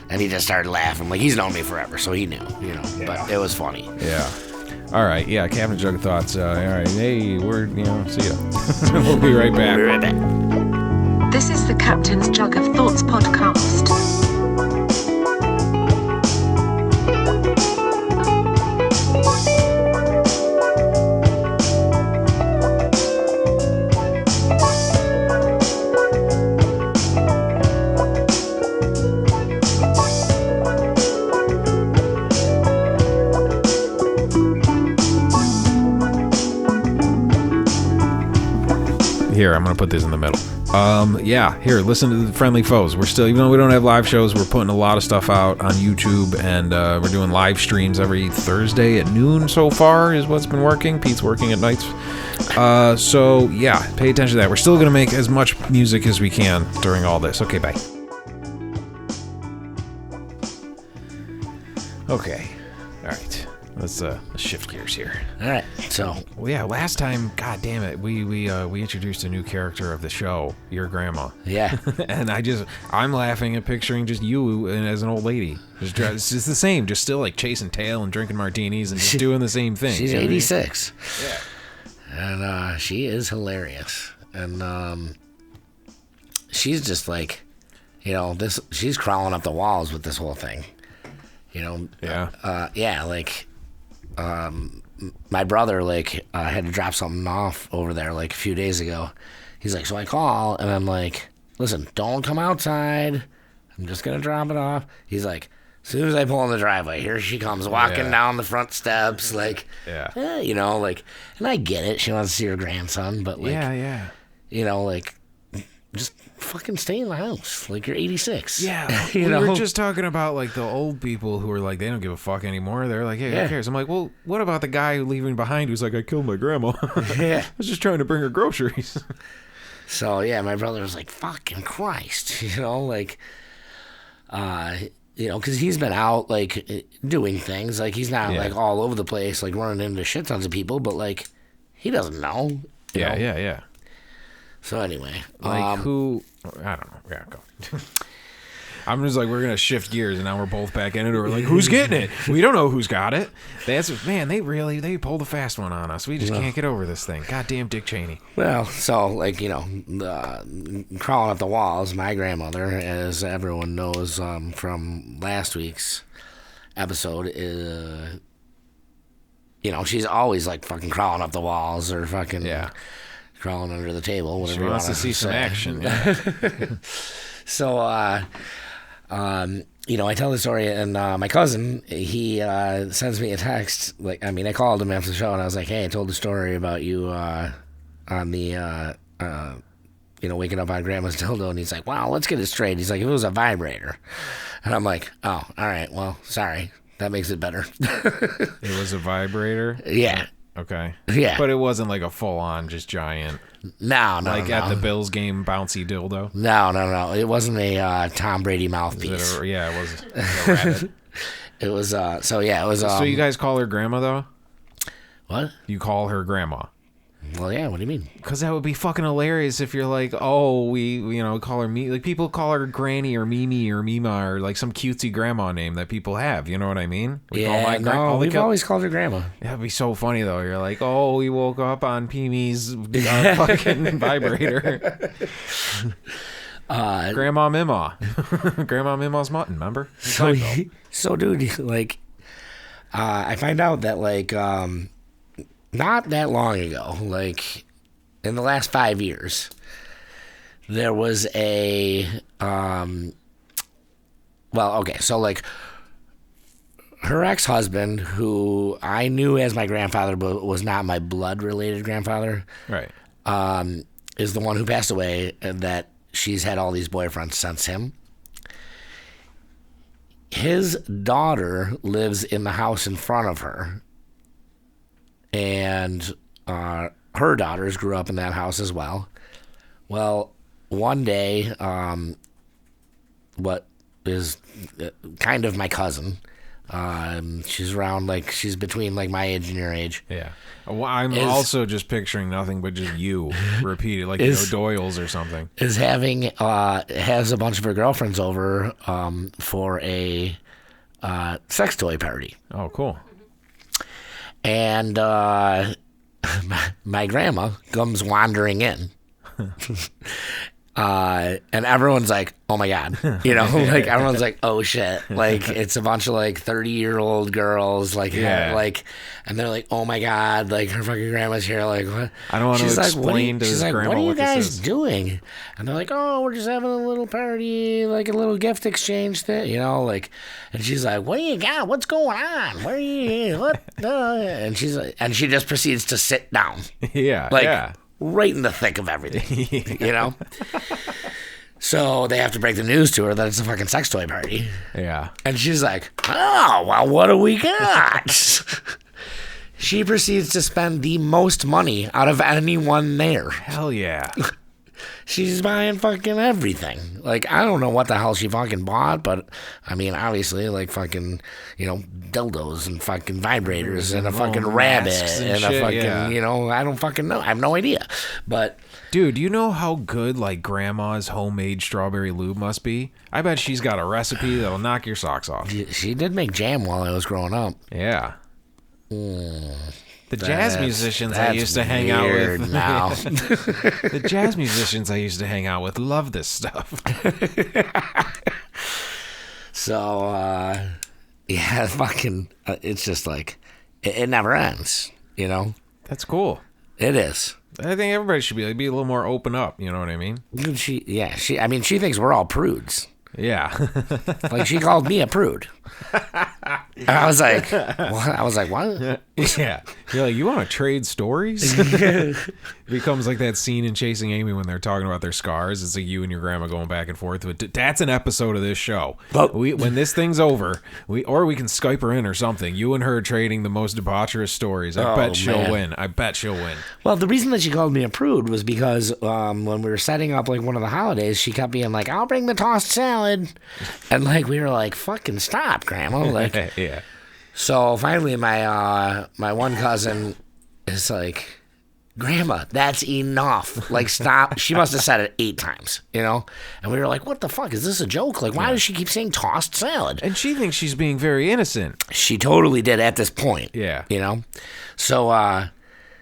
And he just started laughing. Like, he's known me forever, so he knew, Yeah. But it was funny. Yeah. All right. Yeah, Captain Jug of Thoughts. All right. Hey, we're, see ya. We'll be right back. We'll be right back. This is the Captain's Jug of Thoughts podcast. Here, I'm going to put this in the middle. Yeah, here, listen to the Friendly Foes. We're still, even though we don't have live shows, we're putting a lot of stuff out on YouTube, and we're doing live streams every Thursday at noon so far is what's been working. Pete's working at nights. So, yeah, pay attention to that. We're still going to make as much music as we can during all this. Okay, bye. Okay, all right. Let's shift gears here. All right. So, well, yeah, last time, god damn it, we introduced a new character of the show, your grandma. Yeah. And I'm laughing and picturing just you as an old lady. It's just the same, just still like chasing tail and drinking martinis and just doing the same thing. She's 86. Yeah. And she is hilarious. And she's just like, she's crawling up the walls with this whole thing. Yeah. Yeah, like my brother had to drop something off over there like a few days ago. He's like, so I call and I'm like, listen, don't come outside. I'm just gonna drop it off. He's like, as soon as I pull in the driveway, here she comes walking down the front steps, like, and I get it. She wants to see her grandson, but just fucking stay in the house. Like, you're 86. Yeah. We were just talking about, like, the old people who are like, they don't give a fuck anymore. They're like, hey, who cares? I'm like, well, what about the guy leaving behind who's like, I killed my grandma. Yeah. I was just trying to bring her groceries. So, yeah, my brother was like, fucking Christ. Because he's been out, like, doing things. Like, he's not, like, all over the place, like, running into shit tons of people. But, like, he doesn't know. You know? Yeah. So anyway, who? I don't know. Yeah, go. I'm just like, we're gonna shift gears, and now we're both back in it. We're like, who's getting it? We don't know who's got it. They pulled a fast one on us. We just can't get over this thing. Goddamn Dick Cheney. Well, so crawling up the walls. My grandmother, as everyone knows from last week's episode, she's always like fucking crawling up the walls or fucking crawling under the table, whatever she wants to see some action. So, I tell the story, and my cousin, he sends me a text. I called him after the show, and I was like, hey, I told the story about you on the, waking up on Grandma's dildo, and he's like, wow, let's get it straight. He's like, if it was a vibrator. And I'm like, oh, all right, well, sorry. That makes it better. It was a vibrator? Yeah. Okay. Yeah. But it wasn't like a full-on, just giant. No. At the Bills game, bouncy dildo? No. It wasn't a Tom Brady mouthpiece. It was a rabbit. It was, it was... So you guys call her grandma, though? What? You call her grandma? Well, yeah, what do you mean? Because that would be fucking hilarious if you're like, oh, we call her like people call her Granny or Mimi or Mima or like some cutesy grandma name that people have. You know what I mean? We've always called her grandma. That'd be so funny though. You're like, oh, we woke up on Pee-mee's fucking vibrator. Grandma Mima, Grandma Mima's mutton. Remember? So dude, like, I find out that like. Not that long ago, like in the last 5 years, there was a, her ex-husband, who I knew as my grandfather, but was not my blood-related grandfather, right, is the one who passed away, and that she's had all these boyfriends since him. His daughter lives in the house in front of her, and her daughters grew up in that house as well. Well, one day, what is kind of my cousin, she's around, like, she's between, like, my age and your age. Yeah. Well, I'm also just picturing nothing but just you repeated, like, Doyle's or something. Is having, has a bunch of her girlfriends over for a sex toy party. Oh, cool. And my grandma comes wandering in. And everyone's like, oh my God, like everyone's like, oh shit, like it's a bunch of like 30-year-old girls, like, like, and they're like, oh my God, like her fucking grandma's here, like what? I don't want to explain to this grandma what are you what guys this is doing? And they're like, oh, we're just having a little party, like a little gift exchange thing, like, and she's like, what do you got? What's going on? Where are you? What? And she's like, and she just proceeds to sit down, right in the thick of everything, So they have to break the news to her that it's a fucking sex toy party. Yeah. And she's like, oh, well, what do we got? She proceeds to spend the most money out of anyone there. Hell yeah. She's buying fucking everything. Like, I don't know what the hell she fucking bought, but, I mean, obviously, like, fucking, dildos and fucking vibrators and a fucking rabbit and a fucking, I don't fucking know. I have no idea. But... Dude, do you know how good, like, grandma's homemade strawberry lube must be? I bet she's got a recipe that'll knock your socks off. She did make jam while I was growing up. Yeah. The jazz musicians I used to hang out with now. The jazz musicians I used to hang out with love this stuff. So, yeah, fucking, it's just like, it never ends, That's cool. It is. I think everybody should be a little more open up, you know what I mean? She thinks we're all prudes. Yeah. Like, she called me a prude. And I was like, what? Yeah. You're like, you want to trade stories? It becomes like that scene in Chasing Amy when they're talking about their scars. It's like you and your grandma going back and forth. But that's an episode of this show. When this thing's over, we can Skype her in or something. You and her trading the most debaucherous stories. I bet she'll win. Well, the reason that she called me a prude was because when we were setting up like one of the holidays, she kept being like, I'll bring the tossed salad. And like we were like, fucking stop, Grandma. Like, yeah. So finally my one cousin is like, Grandma, that's enough. Like, stop. She must have said it 8 times, And we were like, what the fuck? Is this a joke? Like, why does she keep saying tossed salad? And she thinks she's being very innocent. She totally did at this point. Yeah. So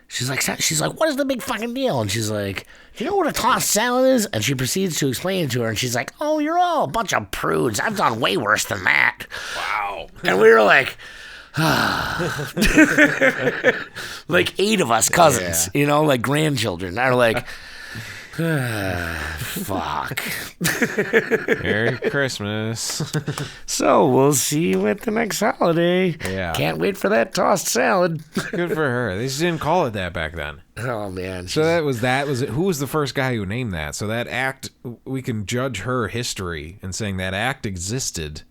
she's like, what is the big fucking deal? And she's like, do you know what a tossed salad is? And she proceeds to explain it to her. And she's like, oh, you're all a bunch of prudes. I've done way worse than that. Wow. And we were like... like 8 of us cousins, like grandchildren are like, fuck. Merry Christmas. So we'll see you at the next holiday. Yeah. Can't wait for that tossed salad. Good for her. They just didn't call it that back then. Oh man. So who was the first guy who named that? So that act, we can judge her history and saying that act existed.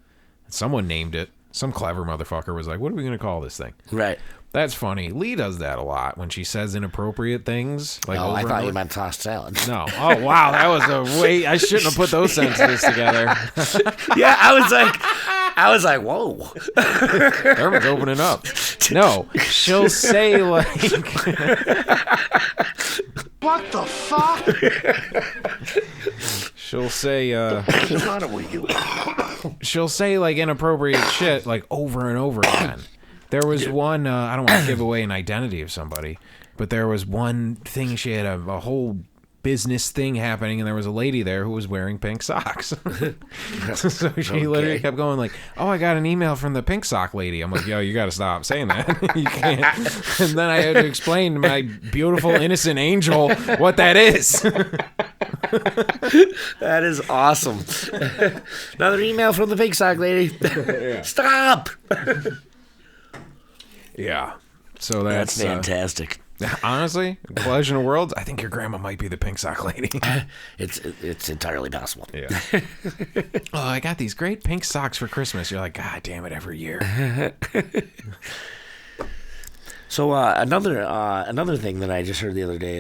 Someone named it. Some clever motherfucker was like, what are we going to call this thing? Right. That's funny. Lee does that a lot when she says inappropriate things. Like, I thought you meant tossed salad. No. Oh, wow. That was I shouldn't have put those sentences together. Yeah, I was like, whoa. Everyone's opening up. No, she'll say like... What the fuck? She'll say, she'll say like inappropriate shit like over and over again. There was one, I don't want to give away an identity of somebody, but there was one thing, she had a whole business thing happening, and there was a lady there who was wearing pink socks. So she literally kept going like, oh, I got an email from the pink sock lady. I'm like, yo, you got to stop saying that. You can't. And then I had to explain to my beautiful, innocent angel what that is. That is awesome. Another email from the pink sock lady. Stop. Yeah. So that's fantastic. Honestly, Collision of Worlds, I think your grandma might be the pink sock lady. It's entirely possible. Yeah. Oh, I got these great pink socks for Christmas. You're like, God damn it, every year. So another thing that I just heard the other day,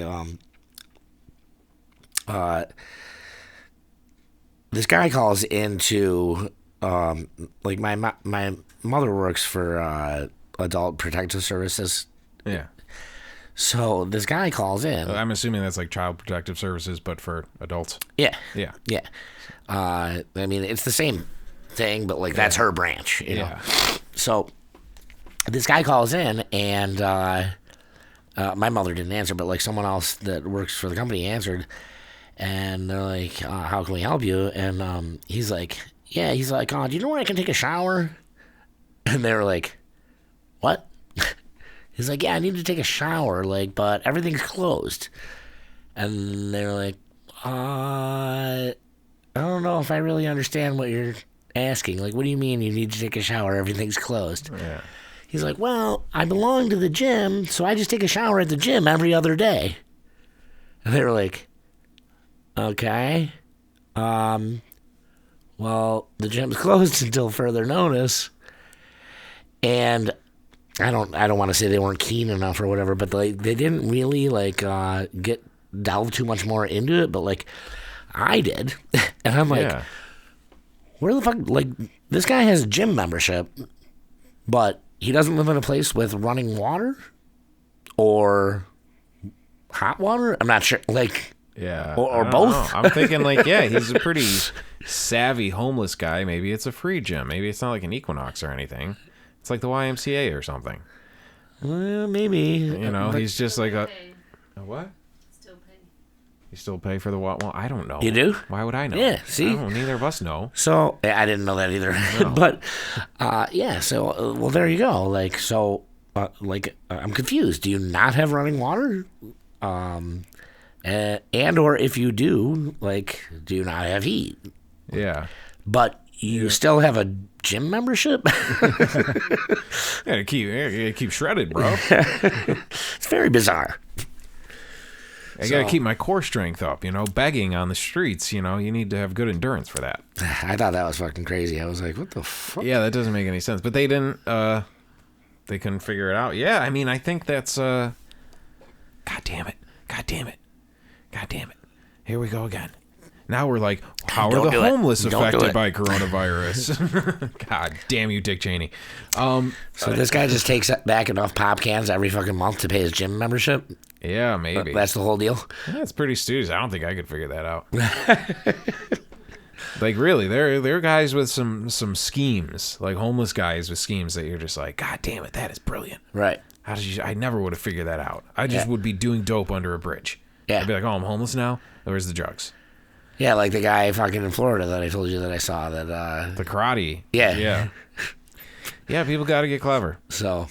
this guy calls into like my mother works for Adult Protective Services. Yeah. So this guy calls in. I'm assuming that's like Child Protective Services, but for adults. Yeah. Yeah. Yeah. I mean, it's the same thing, but like that's her branch, you know. So this guy calls in, and my mother didn't answer, but like someone else that works for the company answered, and they're like, "How can we help you?" And he's like, "Do you know where I can take a shower?" And they were like, "What?" He's like, "Yeah, I need to take a shower, like, but everything's closed." And they're like, I don't know if I really understand what you're asking. Like, what do you mean you need to take a shower? Everything's closed. Yeah. He's like, "Well, I belong to the gym, so I just take a shower at the gym every other day." And they were like, "Okay. Well, the gym's closed until further notice." And I don't want to say they weren't keen enough or whatever, but they didn't really like delve too much more into it, but like I did. And I'm like, where the fuck, like, this guy has a gym membership, but he doesn't live in a place with running water or hot water? I'm not sure, like, or both. Know. I'm thinking like, he's a pretty savvy homeless guy. Maybe it's a free gym. Maybe it's not like an Equinox or anything. It's like the YMCA or something. Well, maybe. You know, he's just like a what? Still pay. You still pay for the what? Well, I don't know. You do? Why would I know? Yeah, see? Neither of us know. So, I didn't know that either. No. But, so, well, there you go. Like, so, I'm confused. Do you not have running water? And or if you do, like, do you not have heat? Yeah. But you still have a gym membership? keep shredded, bro. It's very bizarre. I gotta keep my core strength up, begging on the streets, you need to have good endurance for that. I thought that was fucking crazy. I was like, what the fuck? Yeah, that doesn't make any sense. But they didn't, they couldn't figure it out. Yeah, I mean, I think that's, God damn it. Here we go again. Now we're like, how are the homeless affected by coronavirus? God damn you, Dick Cheney. So this guy just takes back enough pop cans every fucking month to pay his gym membership? Yeah, maybe. That's the whole deal? That's pretty stupid. I don't think I could figure that out. Like, really, there are guys with some schemes, like homeless guys with schemes that you're just like, God damn it, that is brilliant. Right. How did you? I never would have figured that out. I just would be doing dope under a bridge. Yeah. I'd be like, oh, I'm homeless now? Where's the drugs? Yeah, like the guy fucking in Florida that I told you that I saw. The karate. Yeah. Yeah, people got to get clever. So,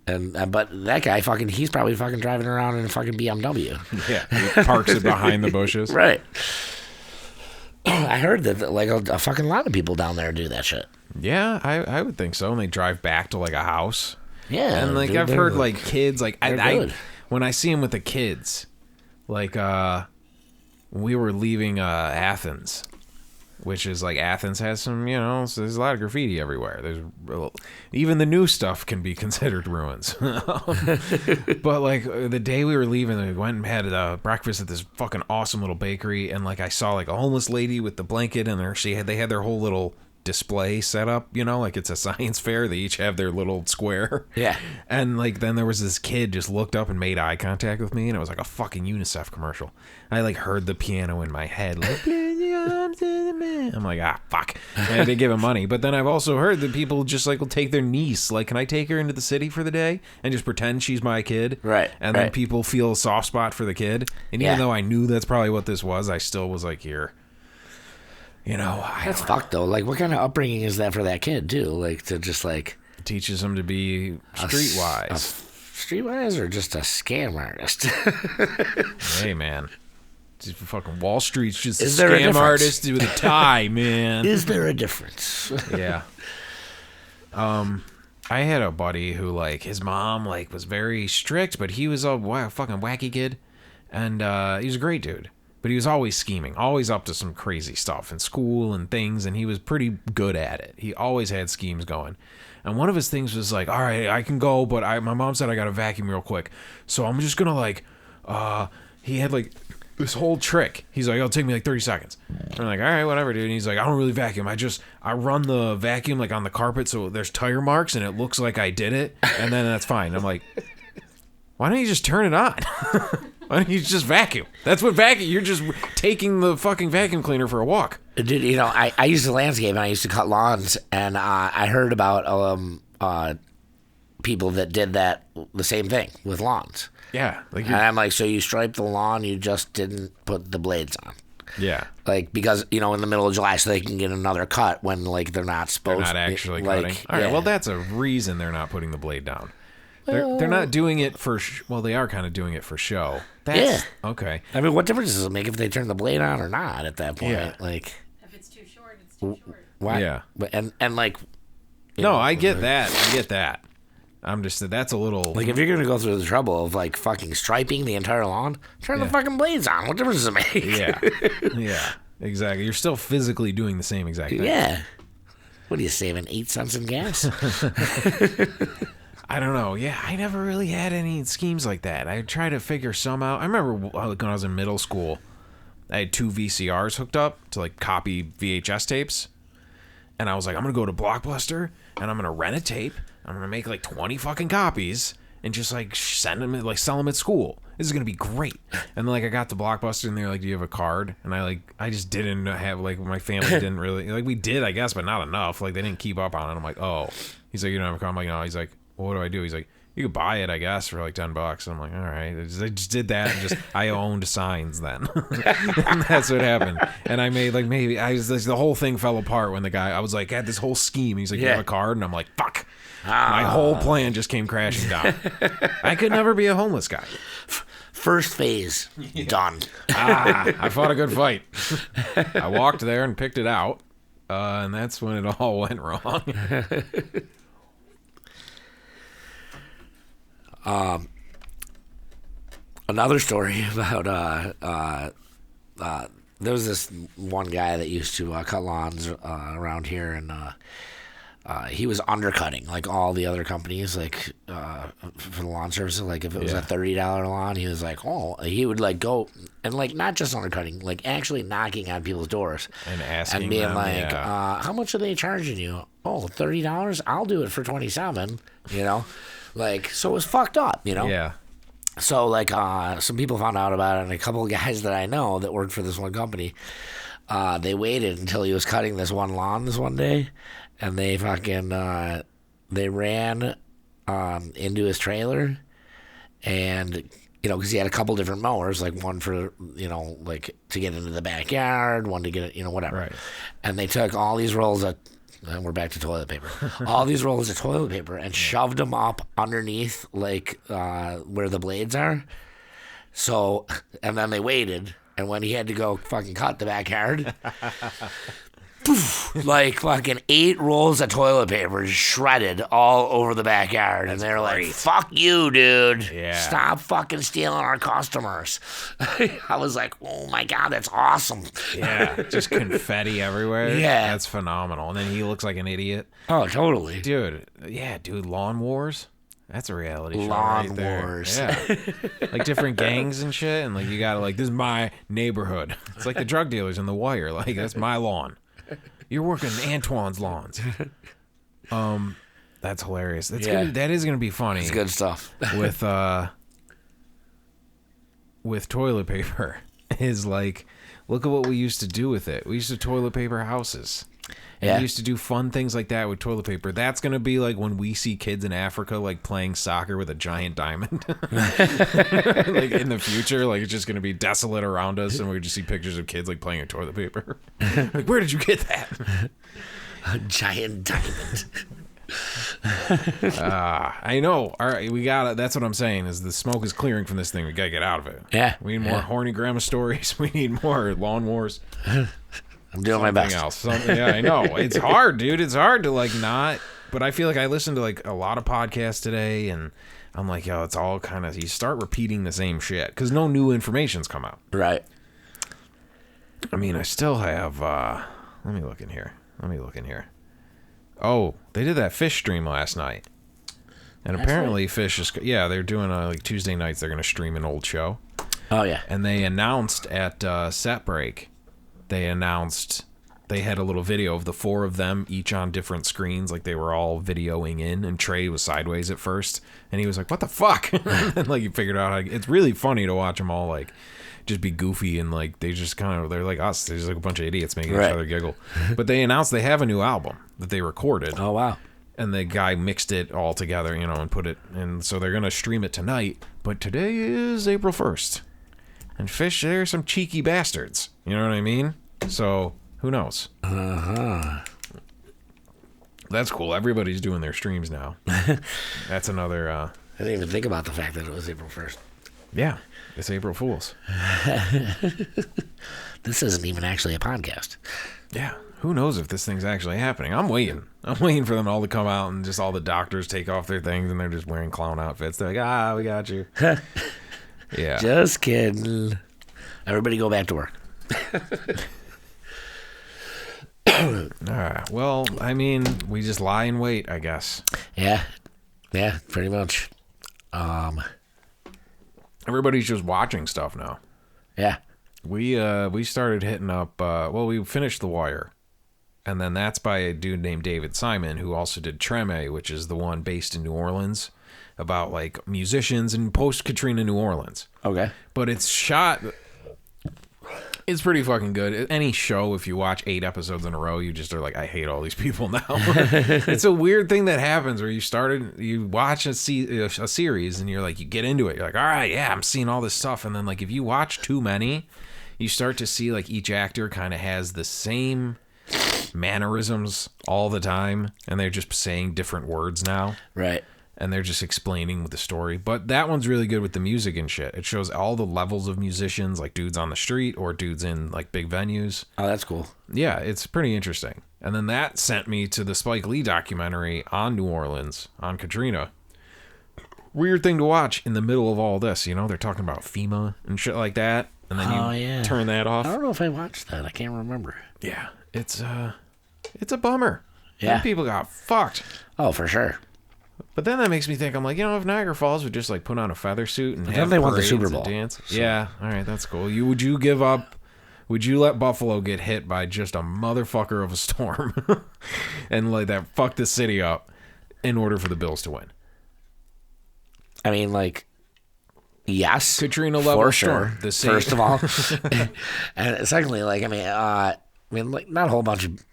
but that guy he's probably fucking driving around in a fucking BMW. Yeah, he parks it behind the bushes. Right. I heard that like a fucking lot of people down there do that shit. Yeah, I would think so. And they drive back to like a house. Yeah. And like I've heard like kids, like I when I see them with the kids, like we were leaving Athens, which is like Athens has some, so there's a lot of graffiti everywhere. There's even the new stuff can be considered ruins. But like the day we were leaving, we went and had breakfast at this fucking awesome little bakery, and like I saw like a homeless lady with the blanket, and they had their whole little display set up, like it's a science fair. They each have their little square. Yeah. And like then there was this kid just looked up and made eye contact with me, and it was like a fucking UNICEF commercial. I like heard the piano in my head, like I'm like, fuck. And I had to give him money. But then I've also heard that people just like will take their niece, like, can I take her into the city for the day and just pretend she's my kid? Right. And then people feel a soft spot for the kid. And even though I knew that's probably what this was, I still was like, here. That's fucked though. Like, what kind of upbringing is that for that kid too? Like, to just like teaches him to be streetwise, streetwise, or just a scam artist? Hey man, Fucking Wall Street's just a scam artist with a tie, man. Is there a difference? Yeah. I had a buddy who, like, his mom, like, was very strict, but he was a fucking wacky kid. And he was a great dude. But he was always scheming, always up to some crazy stuff in school and things, and he was pretty good at it. He always had schemes going. And one of his things was like, all right, I can go, but my mom said I got to vacuum real quick. So I'm just going to, like, he had, like, this whole trick. He's like, it'll take me, like, 30 seconds. I'm like, all right, whatever, dude. And he's like, I don't really vacuum. I run the vacuum, like, on the carpet so there's tire marks, and it looks like I did it, and then that's fine. I'm like, why don't you just turn it on? Why don't you just vacuum? That's what vacuum. You're just taking the fucking vacuum cleaner for a walk. Dude, you know, I used to landscape and I used to cut lawns, and I heard about people that did that the same thing with lawns. Yeah, like and I'm like, so you striped the lawn, you just didn't put the blades on. Yeah, like because in the middle of July, so they can get another cut when like they're not supposed. They're not actually cutting. Like, all right, well that's a reason they're not putting the blade down. They're not doing it for well, they are kind of doing it for show. That's, okay. I mean, what difference does it make if they turn the blade on or not at that point? Yeah. Like, if it's too short, it's too short. Why? Yeah. And like, no, I get that. I get that. I'm just that's a little like if you're gonna go through the trouble of like fucking striping the entire lawn, turn the fucking blades on. What difference does it make? Yeah. Yeah. Exactly. You're still physically doing the same exact thing. Yeah. What are you saving 8 cents in gas? I don't know. Yeah, I never really had any schemes like that. I tried to figure some out. I remember when I was in middle school, I had 2 VCRs hooked up to like copy VHS tapes. And I was like, I'm going to go to Blockbuster and I'm going to rent a tape. I'm going to make like 20 fucking copies and just like send them, like sell them at school. This is going to be great. And then like I got to Blockbuster and they were like, do you have a card? And I just didn't have, like, my family didn't really, like we did, I guess, but not enough. Like they didn't keep up on it. I'm like, oh. He's like, you don't have a card? I'm like, no. He's like, well, what do I do? He's like, you could buy it, I guess, for like $10. And I'm like, all right. I just did that and I owned signs then. And that's what happened. And I made like the whole thing fell apart when I was like, I had this whole scheme. He's like, you have a card? And I'm like, fuck. My whole plan just came crashing down. I could never be a homeless guy. First phase, done. I fought a good fight. I walked there and picked it out. And that's when it all went wrong. Another story about there was this one guy that used to cut lawns around here, and he was undercutting like all the other companies, like for the lawn services. Like if it was a $30 lawn, he was like, he would like go and like not just undercutting, like actually knocking on people's doors and asking and being them, like, how much are they charging you? Oh, $30? I'll do it for $27. Like, so it was fucked up, Yeah. So, like, some people found out about it, and a couple of guys that I know that worked for this one company, they waited until he was cutting this one lawn this one day, and they fucking, they ran into his trailer, and, because he had a couple different mowers, like one for, like, to get into the backyard, one to get, whatever. Right. And they took all these rolls of, and we're back to toilet paper. All these rolls of toilet paper and shoved them up underneath, like, where the blades are. So, and then they waited, and when he had to go fucking cut the backyard, poof, like fucking 8 rolls of toilet paper shredded all over the backyard. And they're like, fuck you, dude. Yeah. Stop fucking stealing our customers. I was like, oh my God, that's awesome. Yeah. Just confetti everywhere. Yeah. That's phenomenal. And then he looks like an idiot. Oh, totally. Dude. Yeah, dude. Lawn Wars. That's a reality show Lawn right there. Wars. Yeah. Like different gangs and shit. And like you gotta like, this is my neighborhood. It's like the drug dealers in The Wire. Like, that's my lawn. You're working Antoine's lawns. That's hilarious. That is gonna be funny. It's good stuff. with toilet paper is like, look at what we used to do with it. We used to toilet paper houses. And we used to do fun things like that with toilet paper. That's going to be like when we see kids in Africa like playing soccer with a giant diamond. Like in the future, like it's just going to be desolate around us and we just see pictures of kids like playing with toilet paper. Like, where did you get that? A giant diamond. I know. All right, we got it. That's what I'm saying. Is the smoke is clearing from this thing? We gotta get out of it. Yeah. We need more horny grandma stories. We need more lawn wars. I'm doing my best. Else. Yeah, I know. It's hard, dude. It's hard to like not. But I feel like I listened to like a lot of podcasts today, and I'm like, yo, it's all kind of, you start repeating the same shit because no new information's come out. Right. I mean, I still have. Let me look in here. Oh, they did that Phish stream last night. And apparently Phish is, they're doing like Tuesday nights, they're going to stream an old show. Oh, yeah. And they announced at set break, they had a little video of the four of them, each on different screens, like they were all videoing in, and Trey was sideways at first. And he was like, what the fuck? And like, you figured out, it's really funny to watch them all like, just be goofy and like they just kind of, they're like us, they're just like a bunch of idiots making each other giggle. But they announced they have a new album that they recorded. Oh wow. And the guy mixed it all together, and put it, and so they're gonna stream it tonight. But today is April 1st, and Phish, they're some cheeky bastards, you know what I mean? So who knows? That's cool. Everybody's doing their streams now. That's another I didn't even think about the fact that it was April 1st. Yeah, it's April Fool's. This isn't even actually a podcast. Yeah, who knows if this thing's actually happening? I'm waiting for them all to come out and just all the doctors take off their things and they're just wearing clown outfits. They're like, we got you. Yeah. Just kidding. Everybody go back to work. Well, I mean, we just lie in wait, I guess. Yeah, pretty much. Everybody's just watching stuff now. Yeah. We started hitting up, we finished The Wire. And then that's by a dude named David Simon, who also did Treme, which is the one based in New Orleans, about like musicians in post-Katrina New Orleans. Okay. But it's pretty fucking good. Any show, if you watch 8 episodes in a row, you just are like, I hate all these people now. It's a weird thing that happens where you watch a series and you're like, you get into it. You're like, all right, yeah, I'm seeing all this stuff. And then like, if you watch too many, you start to see like each actor kind of has the same mannerisms all the time. And they're just saying different words now. Right. And they're just explaining the story. But that one's really good with the music and shit. It shows all the levels of musicians, like dudes on the street or dudes in like big venues. Oh, that's cool. Yeah, it's pretty interesting. And then that sent me to the Spike Lee documentary on New Orleans, on Katrina. Weird thing to watch in the middle of all this, they're talking about FEMA and shit like that. And then you turn that off. I don't know if I watched that. I can't remember. Yeah, it's a bummer. Yeah. Some people got fucked. Oh, for sure. But then that makes me think, I'm like, if Niagara Falls would just like put on a feather suit and have they want the parades Super and Bowl. dance. So. Yeah, all right, that's cool. Would you give up? Would you let Buffalo get hit by just a motherfucker of a storm and like that fuck the city up in order for the Bills to win? I mean, like, yes, Katrina level for storm. Sure. First of all, and secondly, like, like not a whole bunch of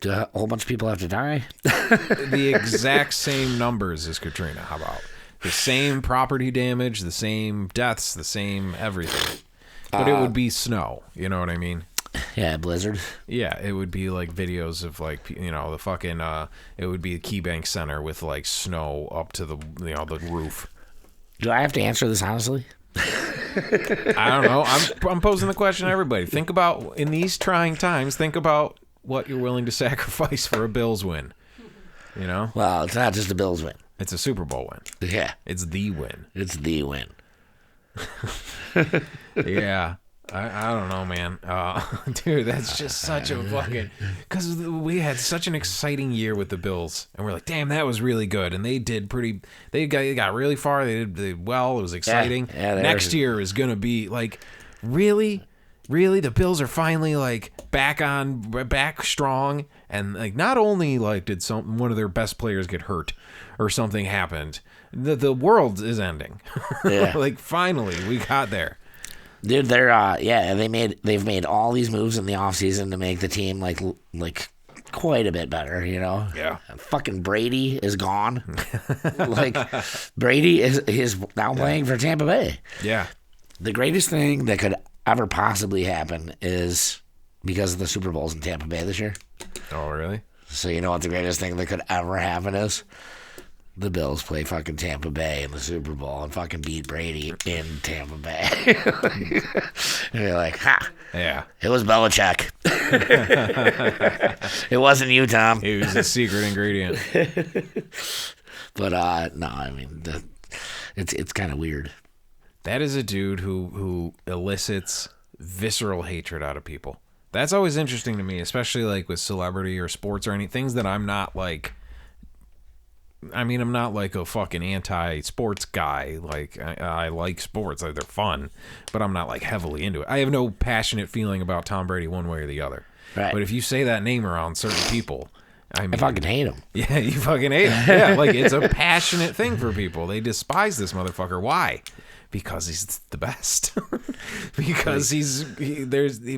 do a whole bunch of people have to die? The exact same numbers as Katrina. How about the same property damage, the same deaths, the same everything? But it would be snow. You know what I mean? Yeah, blizzard. Yeah, it would be like videos of like the fucking. It would be the KeyBank Center with like snow up to the the roof. Do I have to answer this honestly? I don't know. I'm posing the question to everybody. Think about, in these trying times, think about what you're willing to sacrifice for a Bills win. Well, it's not just a Bills win. It's a Super Bowl win. Yeah. It's the win. It's the win. Yeah. I don't know, man. Dude, that's just such a fucking... Because we had such an exciting year with the Bills. And we're like, damn, that was really good. And they did pretty... They got really far. They did well. It was exciting. Yeah, next year is going to be like, really? Really? The Bills are finally like back strong. And like, not only like did one of their best players get hurt or something happened, the world is ending. Yeah. Like, finally, we got there. Dude, they've made all these moves in the offseason to make the team like quite a bit better, Yeah. Fucking Brady is gone. Like, Brady is now playing for Tampa Bay. Yeah. The greatest thing that could ever possibly happen is because of the Super Bowls in Tampa Bay this year. Oh, really? So you know what the greatest thing that could ever happen is? The Bills play fucking Tampa Bay in the Super Bowl and fucking beat Brady in Tampa Bay. And you're like, ha. Yeah. It was Belichick. It wasn't you, Tom. It was a secret ingredient. But, no, I mean, it's kind of weird. That is a dude who elicits visceral hatred out of people. That's always interesting to me, especially like with celebrity or sports or any things that I'm not like. I mean, I'm not like a fucking anti-sports guy. Like, I like sports. Like, they're fun. But I'm not, like, heavily into it. I have no passionate feeling about Tom Brady one way or the other. Right. But if you say that name around certain people, I mean... I fucking hate him. Yeah, you fucking hate him. Yeah, like, it's a passionate thing for people. They despise this motherfucker. Why? Because he's the best. Because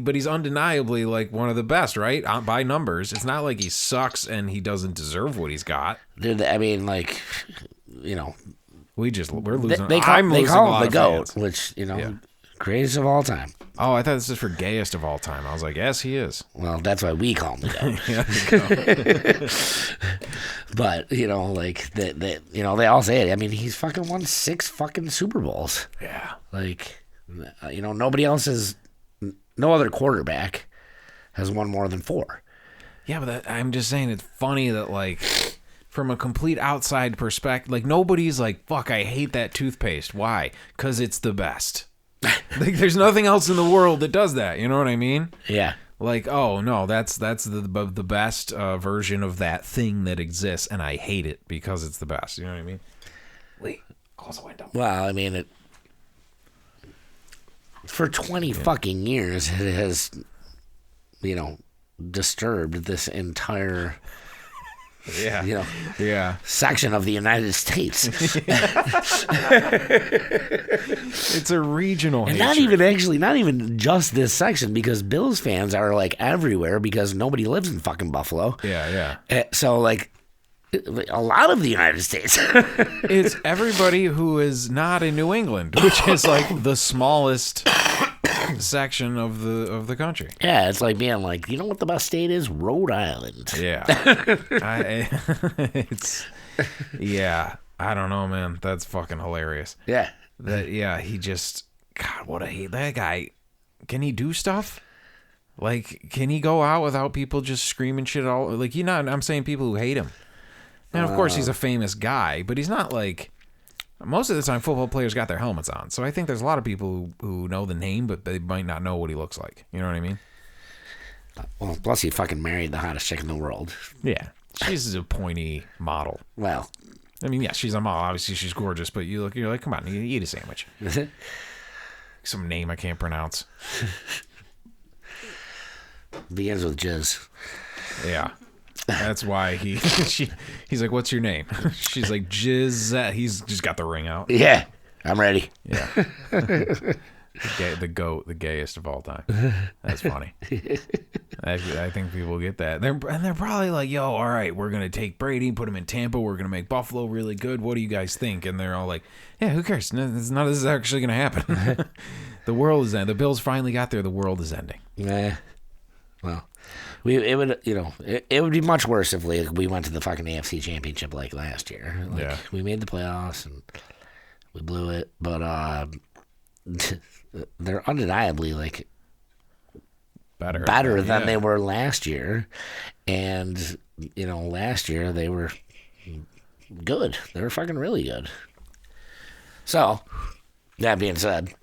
but he's undeniably like one of the best, right? By numbers. It's not like he sucks and he doesn't deserve what he's got. Dude, I mean, like, you know, we're losing. They call him the GOAT, fans. Which, you know, greatest of all time. Oh, I thought this is for gayest of all time. I was like, yes, he is. Well, that's why we call him the GOAT. But, you know, like, you know, they all say it. I mean, he's fucking won 6 fucking Super Bowls. Yeah. Like, you know, no other quarterback has won more than 4. Yeah, but I'm just saying it's funny that, like, from a complete outside perspective, like, nobody's like, fuck, I hate that toothpaste. Why? Because it's the best. Like, there's nothing else in the world that does that. You know what I mean? Yeah. Like, oh no, that's the best version of that thing that exists, and I hate it because it's the best. You know what I mean? Lee, close the window. Well, I mean, for 20 fucking years, it has, you know, disturbed this entire. Yeah. You know, yeah. Section of the United States. It's a regional and hatred. not even just this section, because Bills fans are like everywhere because nobody lives in fucking Buffalo. Yeah, yeah. So like a lot of the United States. It's everybody who is not in New England, which is like the smallest section of the country. Yeah, it's like being like, you know what the best state is? Rhode Island. Yeah. Yeah. I don't know, man. That's fucking hilarious. Yeah. He just, God, what a hate. That guy, can he do stuff? Like, can he go out without people just screaming shit all? Like, I'm saying people who hate him. And of course he's a famous guy, but he's not like, most of the time football players got their helmets on. So I think there's a lot of people who know the name, but they might not know what he looks like. You know what I mean? Well, plus he fucking married the hottest chick in the world. Yeah. She's a pointy model. Well, I mean, yeah, she's a model. Obviously, she's gorgeous, but you're like, come on, you eat a sandwich. Some name I can't pronounce. Begins with jizz. Yeah. That's why he's like, what's your name? She's like, Jizz. He's just got the ring out. Yeah, I'm ready. Yeah. The GOAT, the gayest of all time. That's funny. I think people get that. They're probably like, yo, all right, we're going to take Brady, put him in Tampa. We're going to make Buffalo really good. What do you guys think? And they're all like, yeah, who cares? None of this is actually going to happen. The world is ending. The Bills finally got there. The world is ending. Yeah. Well, it would be much worse if we went to the fucking AFC Championship like last year. Like, yeah. We made the playoffs and we blew it, but they're undeniably like better than they were last year. And last year they were good. They were fucking really good. So, that being said,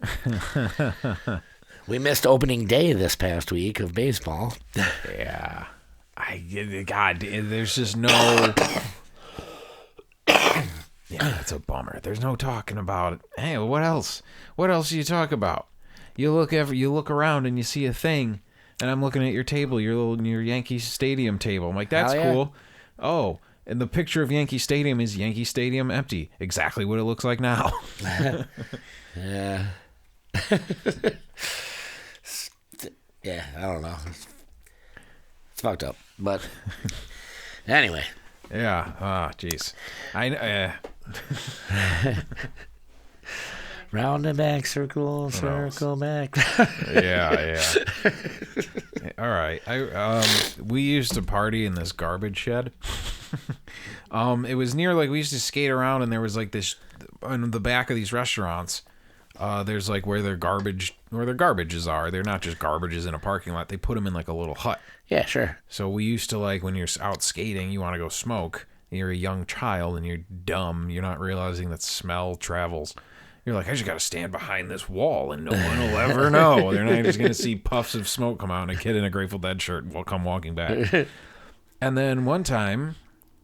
we missed opening day this past week of baseball. Yeah. God, there's just no... Yeah, it's a bummer. There's no talking about it. Hey, what else? What else do you talk about? You look around and you see a thing, and I'm looking at your table, your Yankee Stadium table. I'm like, that's cool. Oh, and the picture of Yankee Stadium is Yankee Stadium empty. Exactly what it looks like now. Yeah. Yeah, I don't know. It's fucked up, but anyway. Yeah. Ah, jeez. Round and back, circle back. Yeah. All right. We used to party in this garbage shed. It was near, like, we used to skate around, and there was like this in the back of these restaurants. There's like where their garbages are. They're not just garbages in a parking lot. They put them in like a little hut. Yeah, sure. So we used to, like, when you're out skating, you want to go smoke. You're a young child and you're dumb. You're not realizing that smell travels. You're like, I just got to stand behind this wall and no one will ever know. They're not just going to see puffs of smoke come out and a kid in a Grateful Dead shirt will come walking back. And then one time,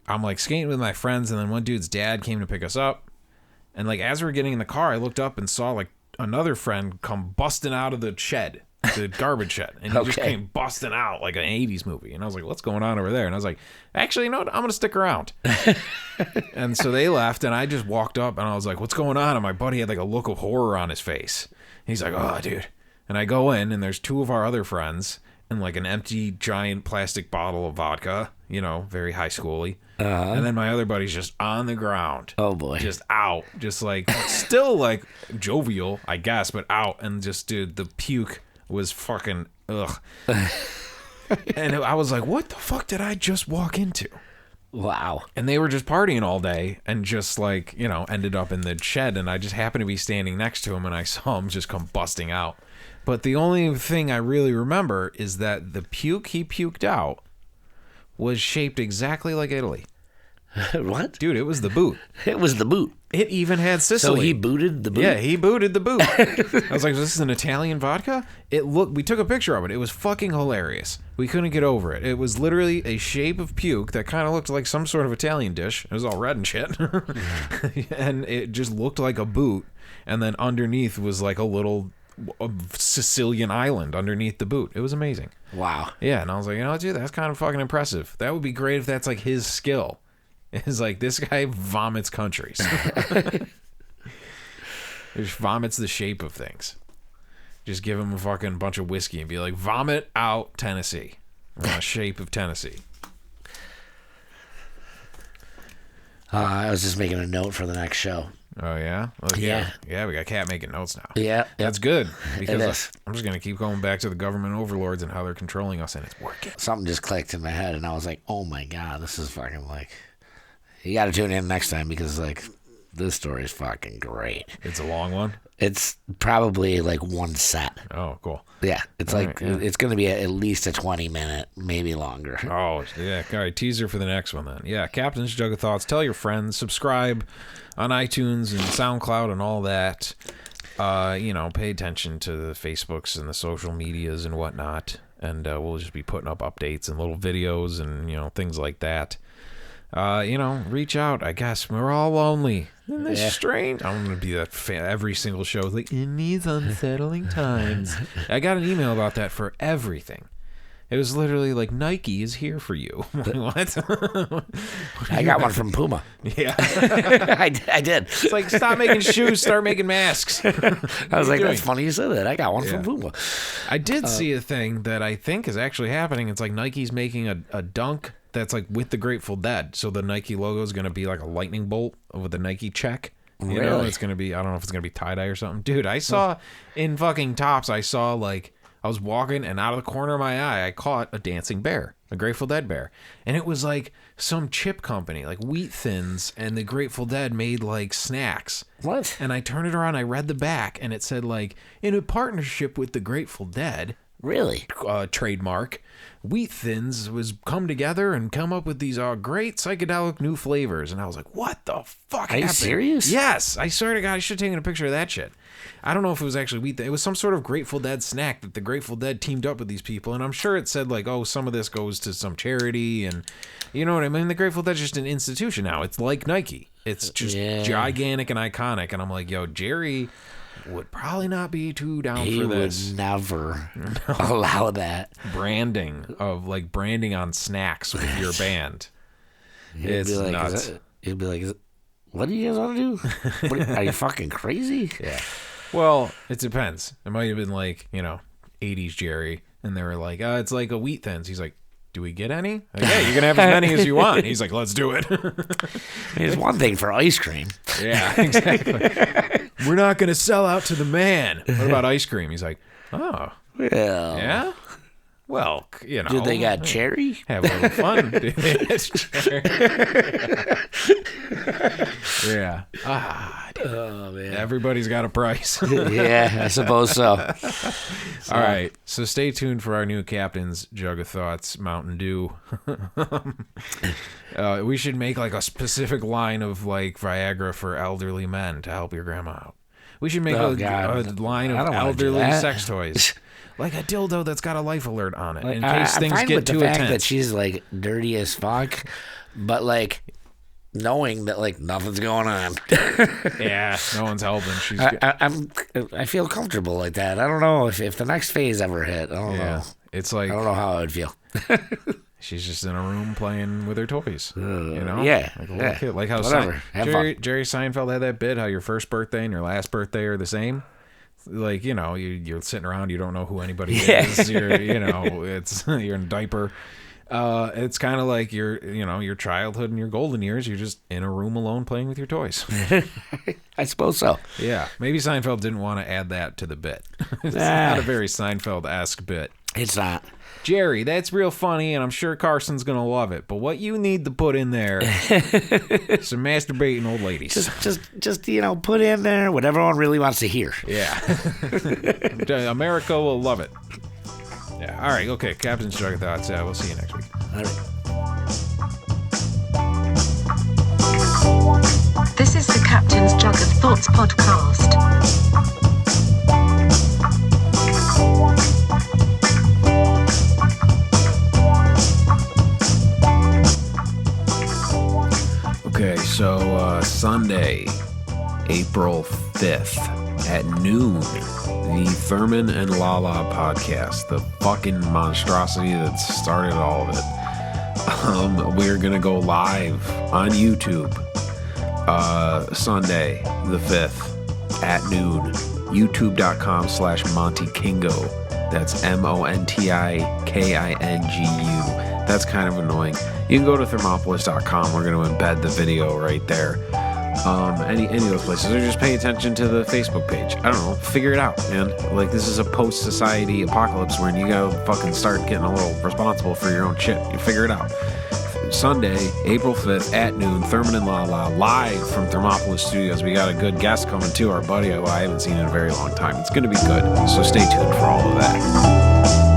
I'm like skating with my friends, and then one dude's dad came to pick us up. And like as we were getting in the car, I looked up and saw like another friend come busting out of the shed, the garbage shed. And he just came busting out like an 80s movie. And I was like, what's going on over there? And I was like, actually, you know what? I'm going to stick around. And so they left, and I just walked up, and I was like, what's going on? And my buddy had like a look of horror on his face. He's like, oh, dude. And I go in, and there's two of our other friends and like an empty giant plastic bottle of vodka, you know, very high schooly. And then my other buddy's just on the ground. Oh, boy. Just out. Just like, still like jovial, I guess, but out. And just, dude, the puke was fucking, ugh. And I was like, what the fuck did I just walk into? Wow. And they were just partying all day and just like, you know, ended up in the shed. And I just happened to be standing next to him, and I saw him just come busting out. But the only thing I really remember is that the puke he puked out was shaped exactly like Italy. What? Dude, it was the boot. It was the boot. It even had Sicily. So he booted the boot? Yeah, he booted the boot. I was like, this is an Italian vodka? We took a picture of it. It was fucking hilarious. We couldn't get over it. It was literally a shape of puke that kind of looked like some sort of Italian dish. It was all red and shit. And it just looked like a boot. And then underneath was like a little Sicilian island underneath the boot. It was amazing. Wow. Yeah, and I was like, you know, dude, that's kind of fucking impressive. That would be great if that's like his skill. It's like, this guy vomits countries. He just vomits the shape of things. Just give him a fucking bunch of whiskey and be like, vomit out Tennessee. Or the shape of Tennessee. I was just making a note for the next show. Oh, yeah? Well, yeah, we got Cat making notes now. Yeah. That's good. Because I'm just going to keep going back to the government overlords and how they're controlling us, and it's working. Something just clicked in my head, and I was like, oh my God, this is fucking like... You got to tune in next time, because like this story is fucking great. It's a long one? It's probably like one set. Oh, cool. Yeah, it's it's going to be at least a 20-minute, maybe longer. Oh, yeah. All right, teaser for the next one then. Yeah, Captain's Jug of Thoughts. Tell your friends. Subscribe on iTunes and SoundCloud and all that. You know, pay attention to the Facebooks and the social medias and whatnot. And we'll just be putting up updates and little videos and, you know, things like that. You know, reach out. I guess we're all lonely. Isn't this strange? I'm going to be that every single show. Like, in these unsettling times. I got an email about that for everything. It was literally like, Nike is here for you. What? I got one from Puma. Yeah. I did. It's like, stop making shoes, start making masks. I was like, that's funny you said that. I got one from Puma. I did see a thing that I think is actually happening. It's like Nike's making a dunk that's like with the Grateful Dead. So the Nike logo is going to be like a lightning bolt with a Nike check. You know, it's going to be, I don't know if it's going to be tie-dye or something. Dude, I saw in fucking Tops, I saw like, I was walking and out of the corner of my eye, I caught a dancing bear, a Grateful Dead bear. And it was like some chip company, like Wheat Thins, and the Grateful Dead made like snacks. What? And I turned it around, I read the back, and it said like, in a partnership with the Grateful Dead. Really? Trademark. Wheat Thins was come together and come up with these great psychedelic new flavors. And I was like, what the fuck happened? Are you serious? Yes. I swear to God, I should have taken a picture of that shit. I don't know if it was actually Wheat Thins. It was some sort of Grateful Dead snack that the Grateful Dead teamed up with these people. And I'm sure it said like, oh, some of this goes to some charity. And you know what I mean? The Grateful Dead's just an institution now. It's like Nike. It's just gigantic and iconic. And I'm like, yo, Jerry would probably not be too down for this. He would never allow that. Branding on snacks with your band. It's like, nuts. He'd be like, what do you guys want to do? Are you fucking crazy? Yeah. Well, it depends. It might have been like, you know, 80s Jerry. And they were like, it's like a Wheat Thins. He's like, do we get any? Like, yeah, you can have as many as you want. He's like, let's do it. It's one thing for ice cream. Yeah, exactly. we're not going to sell out to the man. What about ice cream? He's like, oh. Well. Yeah? Well, you know. Do they got cherry? Have a little fun. Do they got cherry? Yeah. Oh, man. Everybody's got a price. Yeah, I suppose so. All right. So stay tuned for our new Captain's Jug of Thoughts Mountain Dew. We should make like a specific line of like Viagra for elderly men to help your grandma out. We should make a line of elderly sex toys. Like a dildo that's got a life alert on it, like, in case things get too intense. I'm fine with the fact that she's like dirty as fuck, but like knowing that like nothing's going on. Yeah, no one's helping. I feel comfortable like that. I don't know if the next phase ever hit. I don't know. It's like I don't know how I would feel. She's just in a room playing with her toys. You know? Yeah. Like a little kid. Like how Jerry Seinfeld had that bit, how your first birthday and your last birthday are the same. Like, you know, you're sitting around, you don't know who anybody is. You're in a diaper. It's kind of like your childhood and your golden years. You're just in a room alone playing with your toys. I suppose so. Yeah. Maybe Seinfeld didn't want to add that to the bit. It's not a very Seinfeld-esque bit. It's not. Jerry, that's real funny, and I'm sure Carson's going to love it. But what you need to put in there is some masturbating old ladies. Just put in there what everyone really wants to hear. Yeah. America will love it. Yeah. All right. Okay. Captain's Jug of Thoughts. We'll see you next week. All right. This is the Captain's Jug of Thoughts podcast. Okay, so Sunday, April 5th at noon, the Thurman and Lala podcast, the fucking monstrosity that started all of it. We're going to go live on YouTube Sunday, the 5th at noon, youtube.com/Monty Kingo. That's MONTIKINGU. That's kind of annoying. You can go to thermopolis.com. We're going to embed the video right there. Any of those places. Or just pay attention to the Facebook page. I don't know. Figure it out, man. Like, this is a post-society apocalypse where you gotta fucking start getting a little responsible for your own shit. You figure it out. Sunday, April 5th at noon, Thurman and Lala, live from Thermopolis Studios. We got a good guest coming too, our buddy who I haven't seen in a very long time. It's going to be good. So stay tuned for all of that.